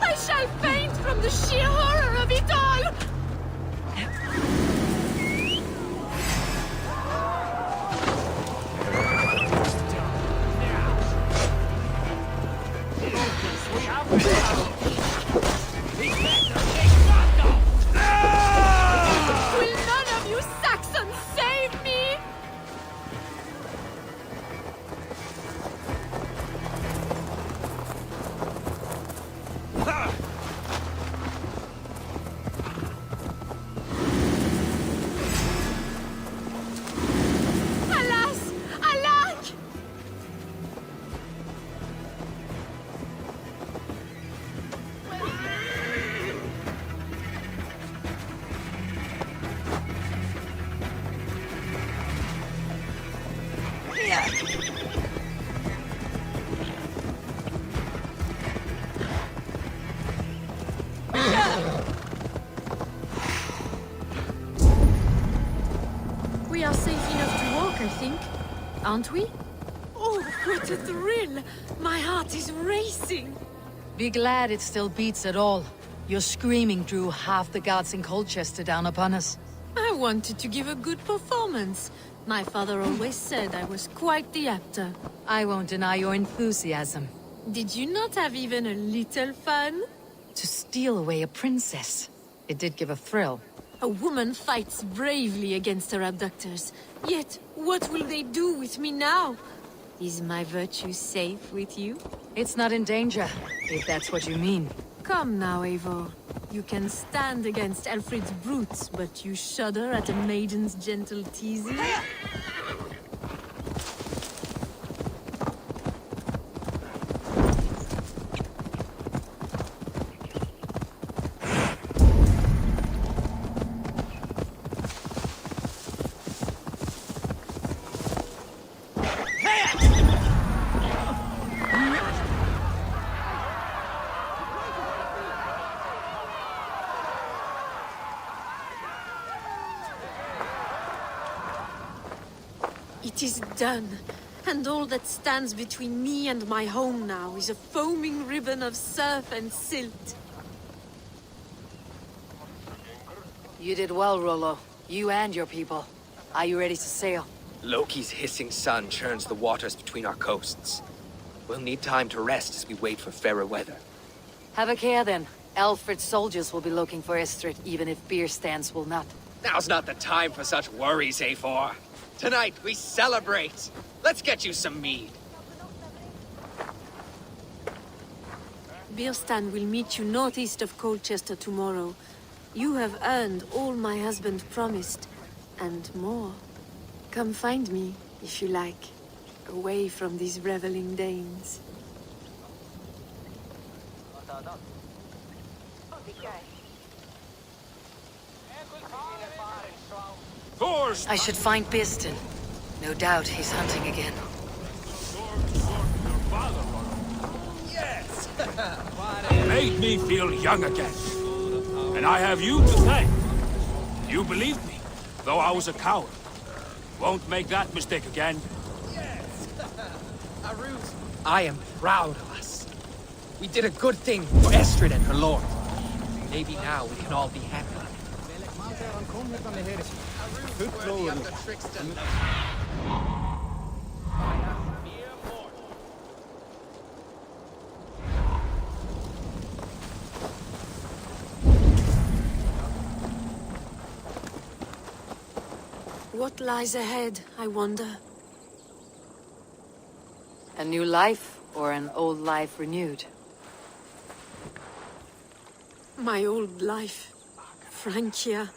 I shall faint from the sheer horror of it all! Will none of you Saxons save me? Alas! Alack! We are safe enough to walk, I think. Aren't we? Oh, what a thrill! My heart is racing! Be glad it still beats at all. Your screaming drew half the guards in Colchester down upon us. I wanted to give a good performance. My father always said I was quite the actor. I won't deny your enthusiasm. Did you not have even a little fun? To steal away a princess. It did give a thrill. A woman fights bravely against her abductors. Yet, what will they do with me now? Is my virtue safe with you? It's not in danger, if that's what you mean. Come now, Eivor. You can stand against Alfred's brutes, but you shudder at a maiden's gentle teasing? It is done, and all that stands between me and my home now is a foaming ribbon of surf and silt. You did well, Rollo. You and your people. Are you ready to sail? Loki's hissing sun churns the waters between our coasts. We'll need time to rest as we wait for fairer weather. Have a care then. Alfred's soldiers will be looking for Estrid, even if beer stands will not. Now's not the time for such worries, Eivor. Tonight we celebrate. Let's get you some mead. Birstan will meet you northeast of Colchester tomorrow. You have earned all my husband promised, and more. Come find me, if you like, away from these reveling Danes. I should find Bearston. No doubt he's hunting again. Yes! Made me feel young again. And I have you to thank. You believed me, though I was a coward. Won't make that mistake again. I am proud of us. We did a good thing for Estrid and her lord. Maybe now we can all be happy. What lies ahead, I wonder? A new life, or an old life renewed? My old life. Francia.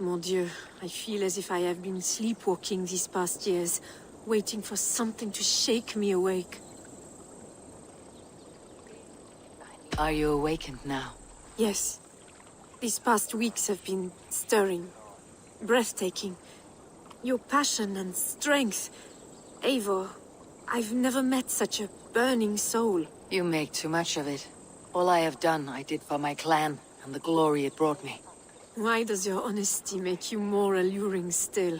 Mon Dieu, I feel as if I have been sleepwalking these past years, waiting for something to shake me awake. Are you awakened now? Yes. These past weeks have been stirring, breathtaking. Your passion and strength. Eivor, I've never met such a burning soul. You make too much of it. All I have done, I did for my clan, and the glory it brought me. Why does your honesty make you more alluring still?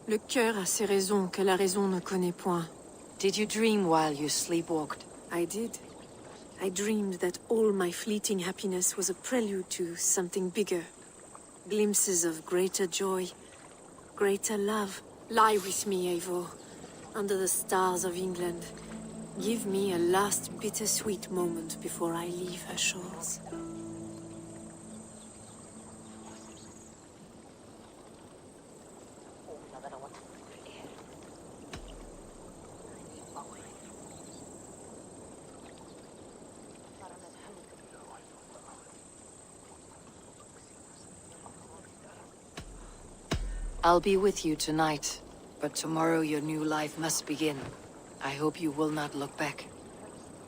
Le cœur a ses raisons que la raison ne connaît point. Did you dream while you sleepwalked? I did. I dreamed that all my fleeting happiness was a prelude to something bigger. Glimpses of greater joy, greater love. Lie with me, Eivor, under the stars of England. Give me a last bittersweet moment before I leave her shores. I'll be with you tonight, but tomorrow your new life must begin. I hope you will not look back.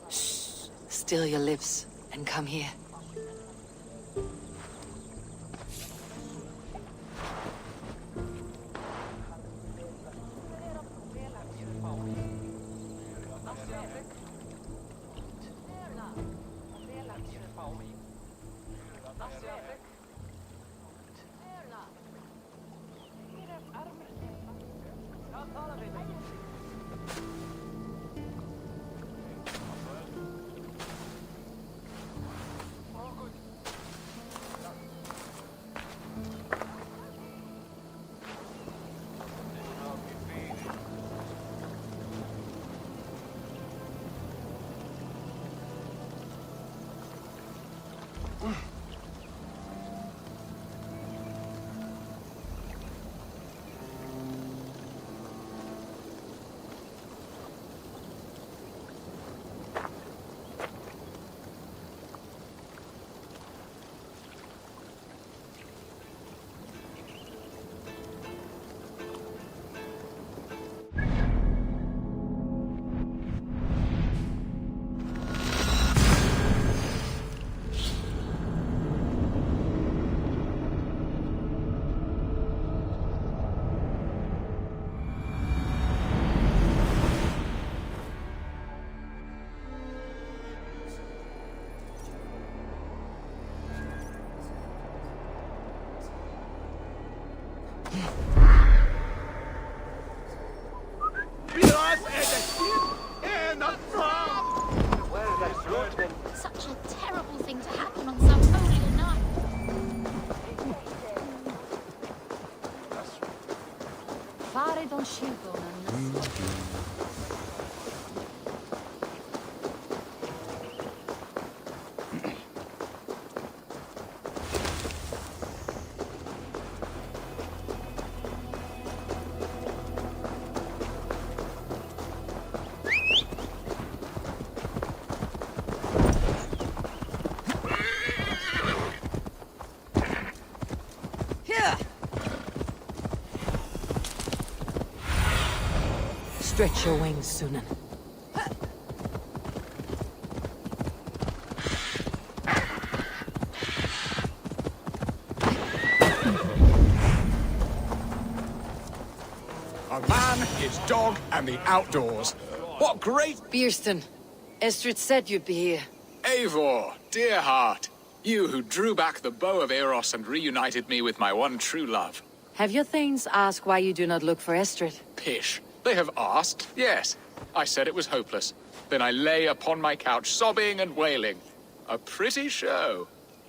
Shh. Still your lips, and come here. Such a terrible thing to happen on so holy a night. Fare don scelgo Stretch your wings, Sunan. A man, his dog, and the outdoors. What great... Bierston, Estrid said you'd be here. Eivor, dear heart. You who drew back the bow of Eros and reunited me with my one true love. Have your thanes asked why you do not look for Estrid? Pish. They have asked, yes. I said it was hopeless. Then I lay upon my couch, sobbing and wailing. A pretty show.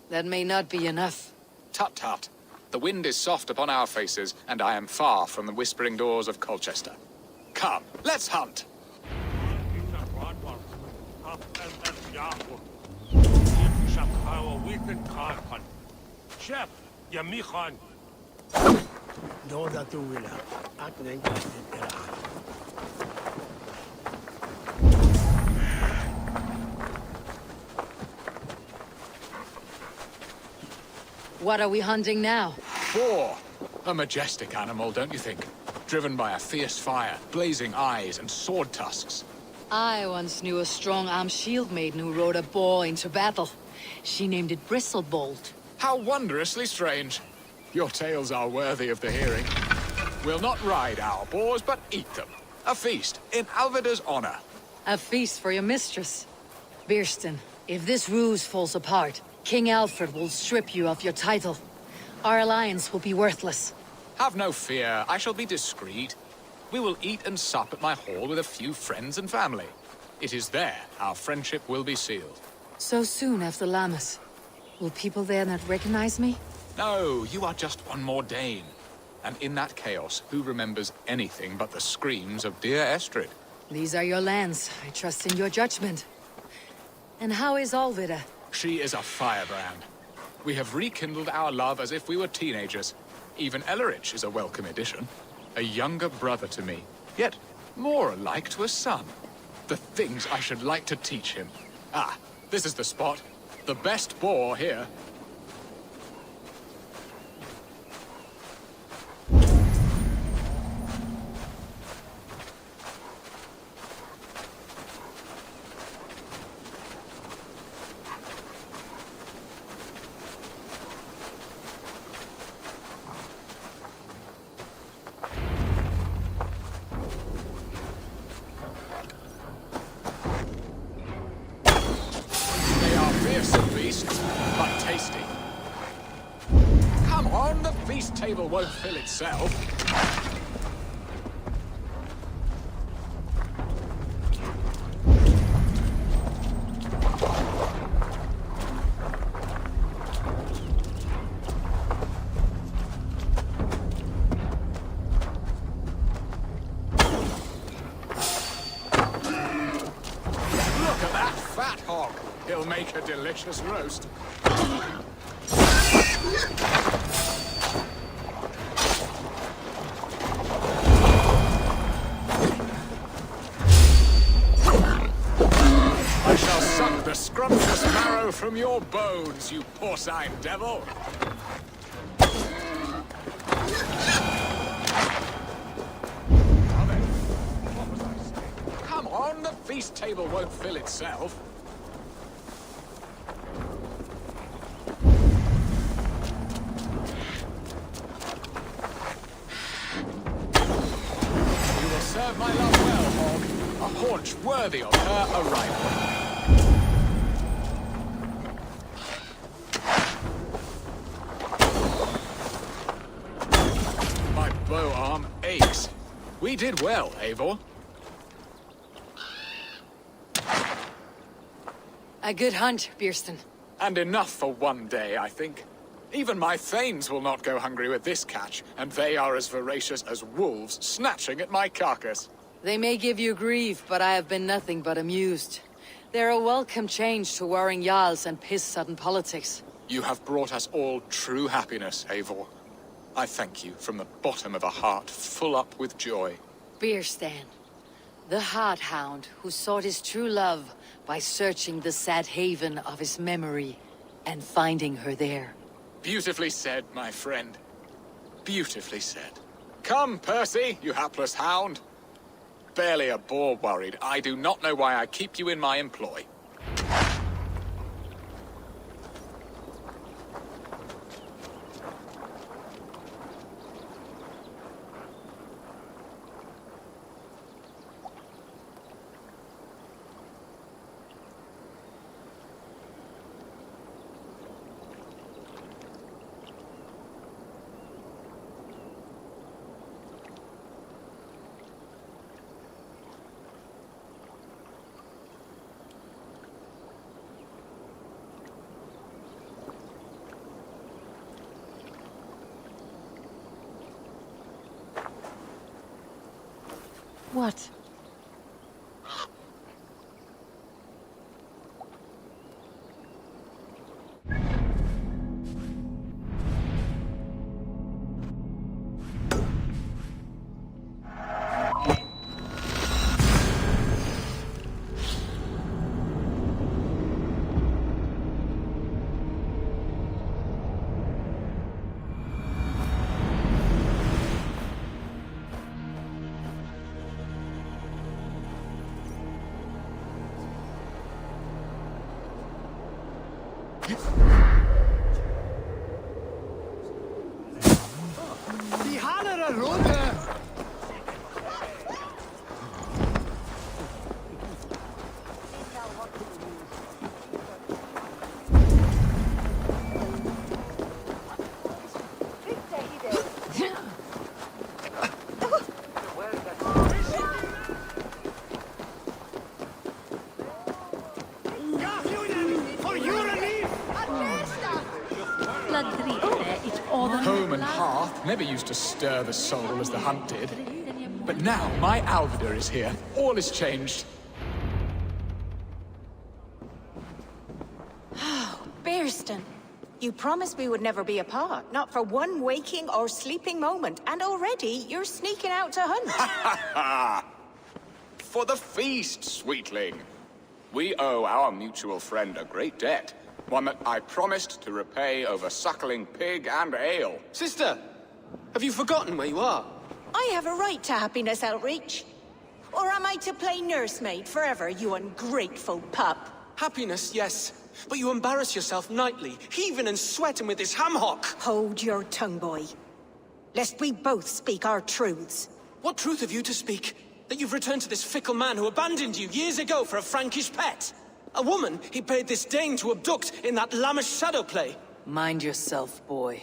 That may not be enough. Tut-tut. The wind is soft upon our faces, and I am far from the whispering doors of Colchester. Come, let's hunt! What are we hunting now? Boar! A majestic animal, don't you think? Driven by a fierce fire, blazing eyes, and sword tusks. I once knew a strong-armed shield maiden who rode a boar into battle. She named it Bristlebolt. How wondrously strange. Your tales are worthy of the hearing. We'll not ride our boars, but eat them. A feast, in Alvida's honor. A feast for your mistress. Bierston, if this ruse falls apart, King Alfred will strip you of your title. Our alliance will be worthless. Have no fear, I shall be discreet. We will eat and sup at my hall with a few friends and family. It is there our friendship will be sealed. So soon after Lammas. Will people there not recognize me? No, you are just one more Dane. And in that chaos, who remembers anything but the screams of dear Estrid? These are your lands. I trust in your judgment. And how is Alvida? She is a firebrand. We have rekindled our love as if we were teenagers. Even Ellerich is a welcome addition. A younger brother to me, yet more alike to a son. The things I should like to teach him. Ah, this is the spot. The best boar here. But tasty. Come on, the feast table won't fill itself. Look at that fat hog. He'll make a delicious roast. I shall suck the scrumptious marrow from your bones, you porcine devil! Come on, the feast table won't fill itself. Serve my love well, Hog. A haunch worthy of her arrival. My bow arm aches. We did well, Eivor. A good hunt, Bierston. And enough for one day, I think. Even my thanes will not go hungry with this catch, and they are as voracious as wolves snatching at my carcass. They may give you grief, but I have been nothing but amused. They're a welcome change to warring jarls and piss-sudden politics. You have brought us all true happiness, Eivor. I thank you from the bottom of a heart full up with joy. Bierstan, the Heart Hound who sought his true love by searching the sad haven of his memory and finding her there. Beautifully said, my friend. Beautifully said. Come, Percy, you hapless hound. barely a boar worried. I do not know why I keep you in my employ. What? Die Halle runter! Home and hearth never used to stir the soul as the hunt did. But now my Alvida is here. All is changed. Bearston, you promised we would never be apart, not for one waking or sleeping moment, and already you're sneaking out to hunt. For the feast, sweetling. We owe our mutual friend a great debt. One that I promised to repay over suckling pig and ale. Sister, have you forgotten where you are? I have a right to happiness, Outreach. Or am I to play nursemaid forever, you ungrateful pup? Happiness, yes. But you embarrass yourself nightly, heaving and sweating with this ham-hock. Hold your tongue, boy. Lest we both speak our truths. What truth have you to speak? That you've returned to this fickle man who abandoned you years ago for a Frankish pet? A woman he paid this Dane to abduct in that lammish shadow play? Mind yourself, boy.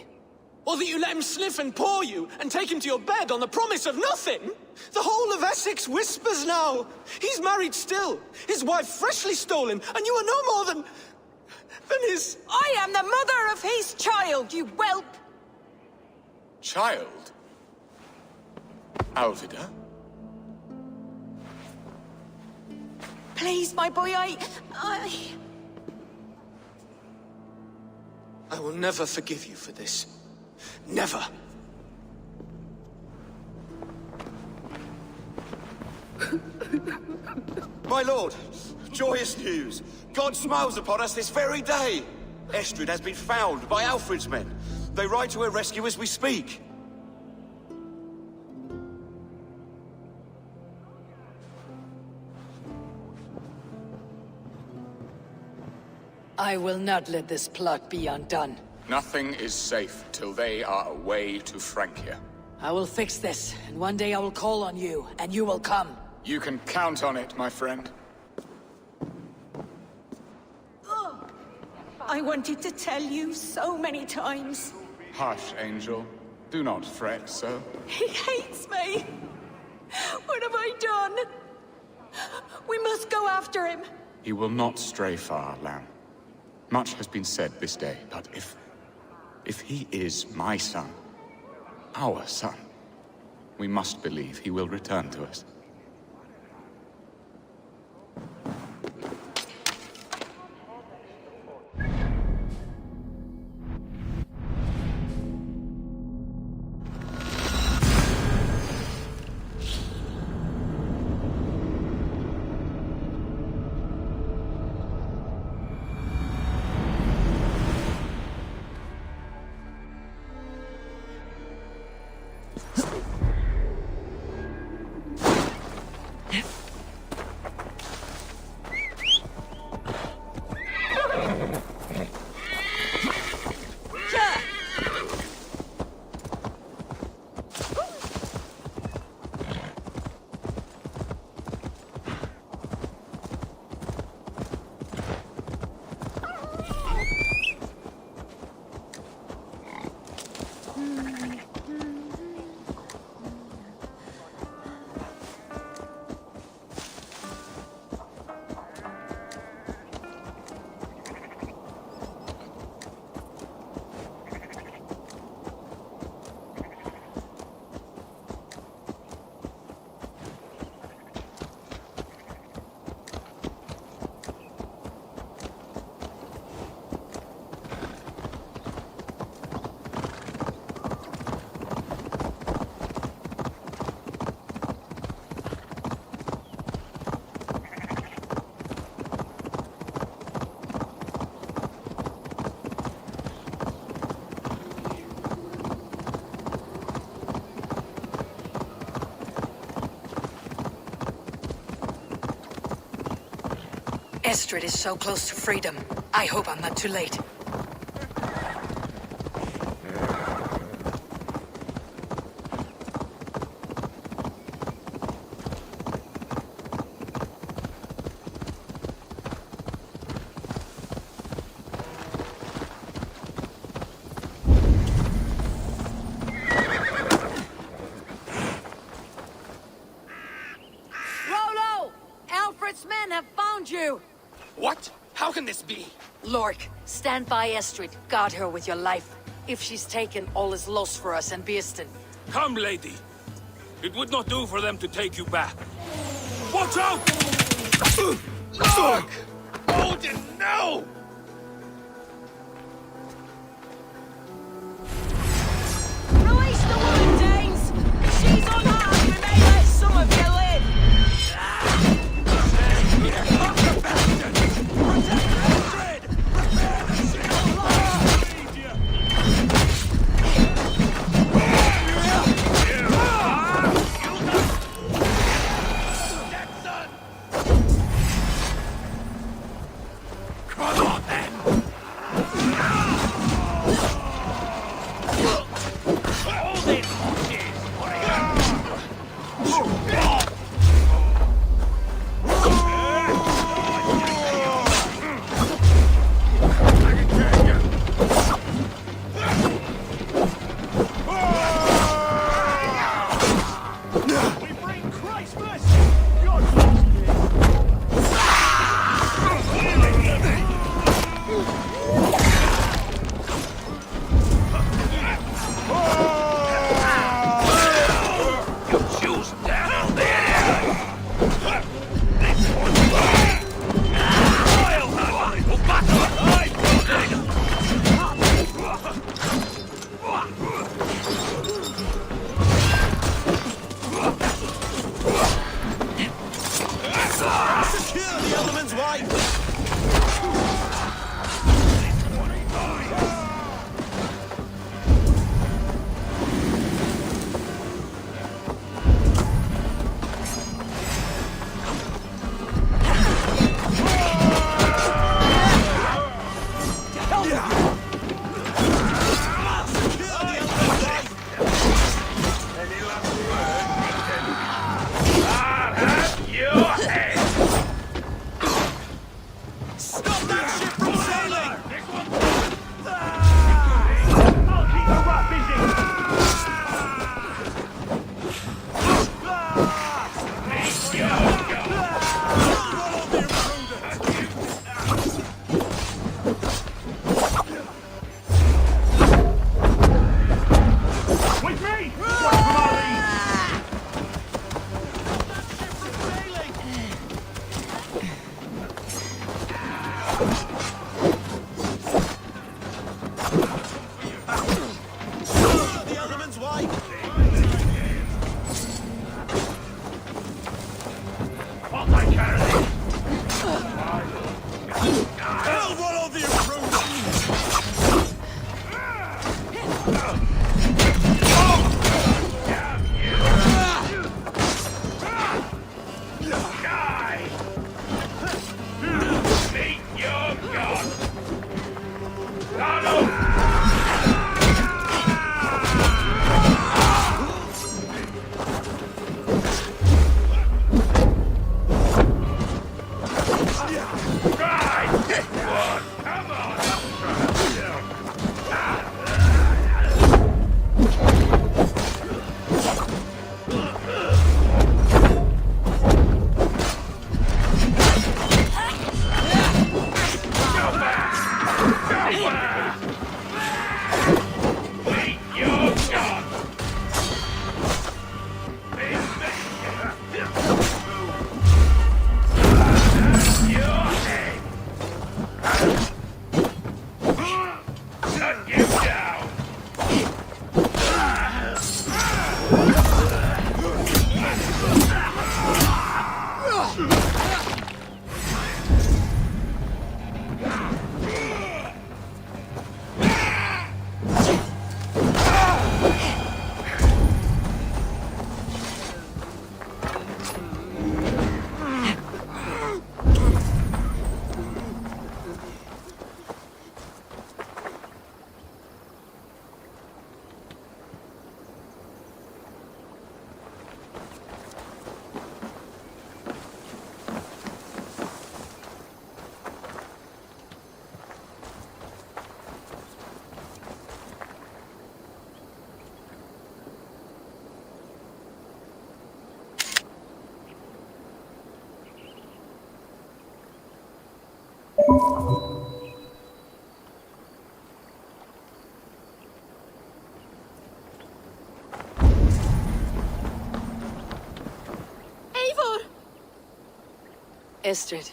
Or that you let him sniff and paw you, and take him to your bed on the promise of nothing? The whole of Essex whispers now. He's married still, his wife freshly stolen, and you are no more than his... I am the mother of his child, you whelp! Child? Alvida? Please, my boy, I will never forgive you for this. Never. My lord, joyous news. God smiles upon us this very day. Estrid has been found by Alfred's men. They ride to her rescue as we speak. I will not let this plot be undone. Nothing is safe till they are away to Francia. I will fix this, and one day I will call on you, and you will come. You can count on it, my friend. I wanted to tell you so many times. Hush, Angel. Do not fret so. He hates me. What have I done? We must go after him. He will not stray far, lamb. Much has been said this day, but if he is my son, our son, we must believe he will return to us. Estrid is so close to freedom. I hope I'm not too late. Rollo! Alfred's men have found you! What? How can this be? Lork, stand by Estrid. Guard her with your life. If she's taken, all is lost for us and Beerston. Come, lady. It would not do for them to take you back. Watch out! Look! Odin, no! Release the woman, Danes! She's unarmed and they let some of you live! Estrid,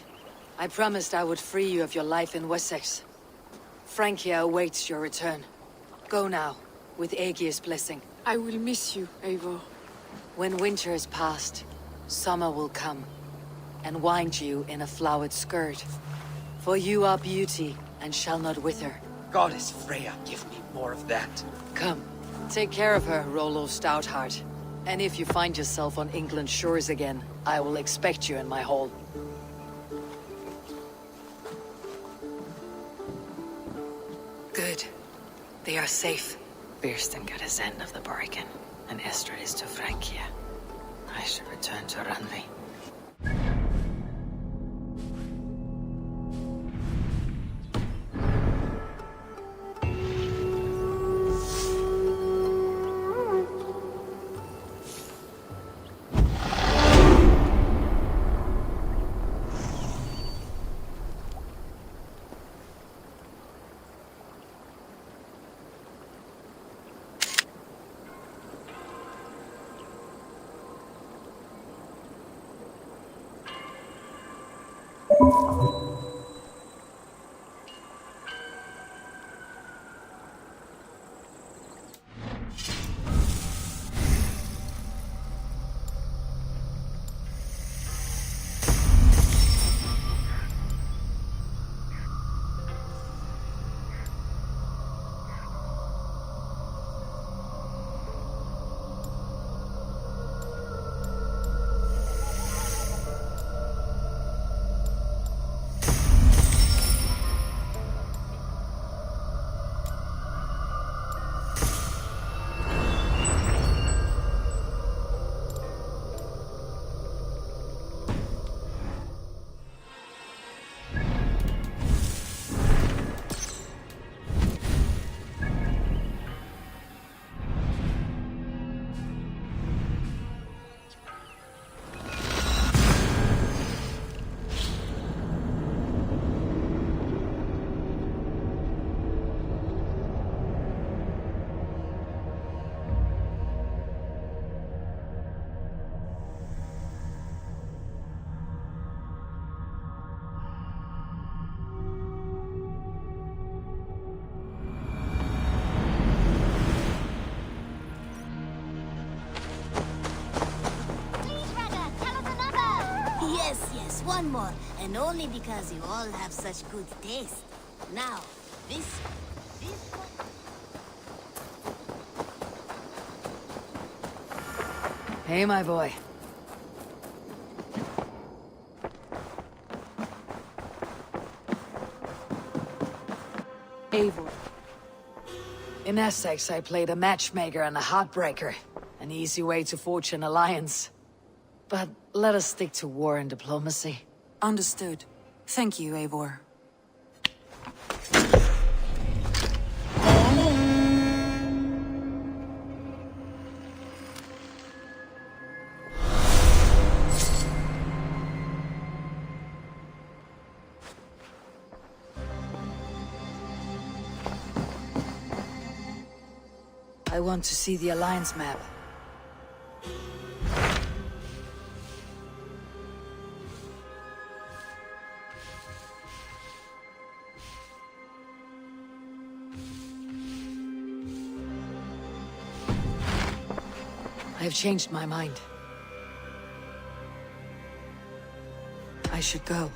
I promised I would free you of your life in Wessex. Francia awaits your return. Go now, with Aegir's blessing. I will miss you, Eivor. When winter is past, summer will come, and wind you in a flowered skirt. For you are beauty, and shall not wither. Goddess Freya, give me more of that. Come, take care of her, Rollo Stoutheart. And if you find yourself on England's shores again, I will expect you in my hall. Good. They are safe. Birsten got his end of the bargain, and Estrid is to Francia. I should return to Randvi. Yes, one more. And only because you all have such good taste. Now, this... Hey, my boy. Eivor. In Essex, I played a matchmaker and a heartbreaker. An easy way to forge an alliance. But let us stick to war and diplomacy. Understood. Thank you, Eivor. I want to see the alliance map. I've changed my mind. I should go.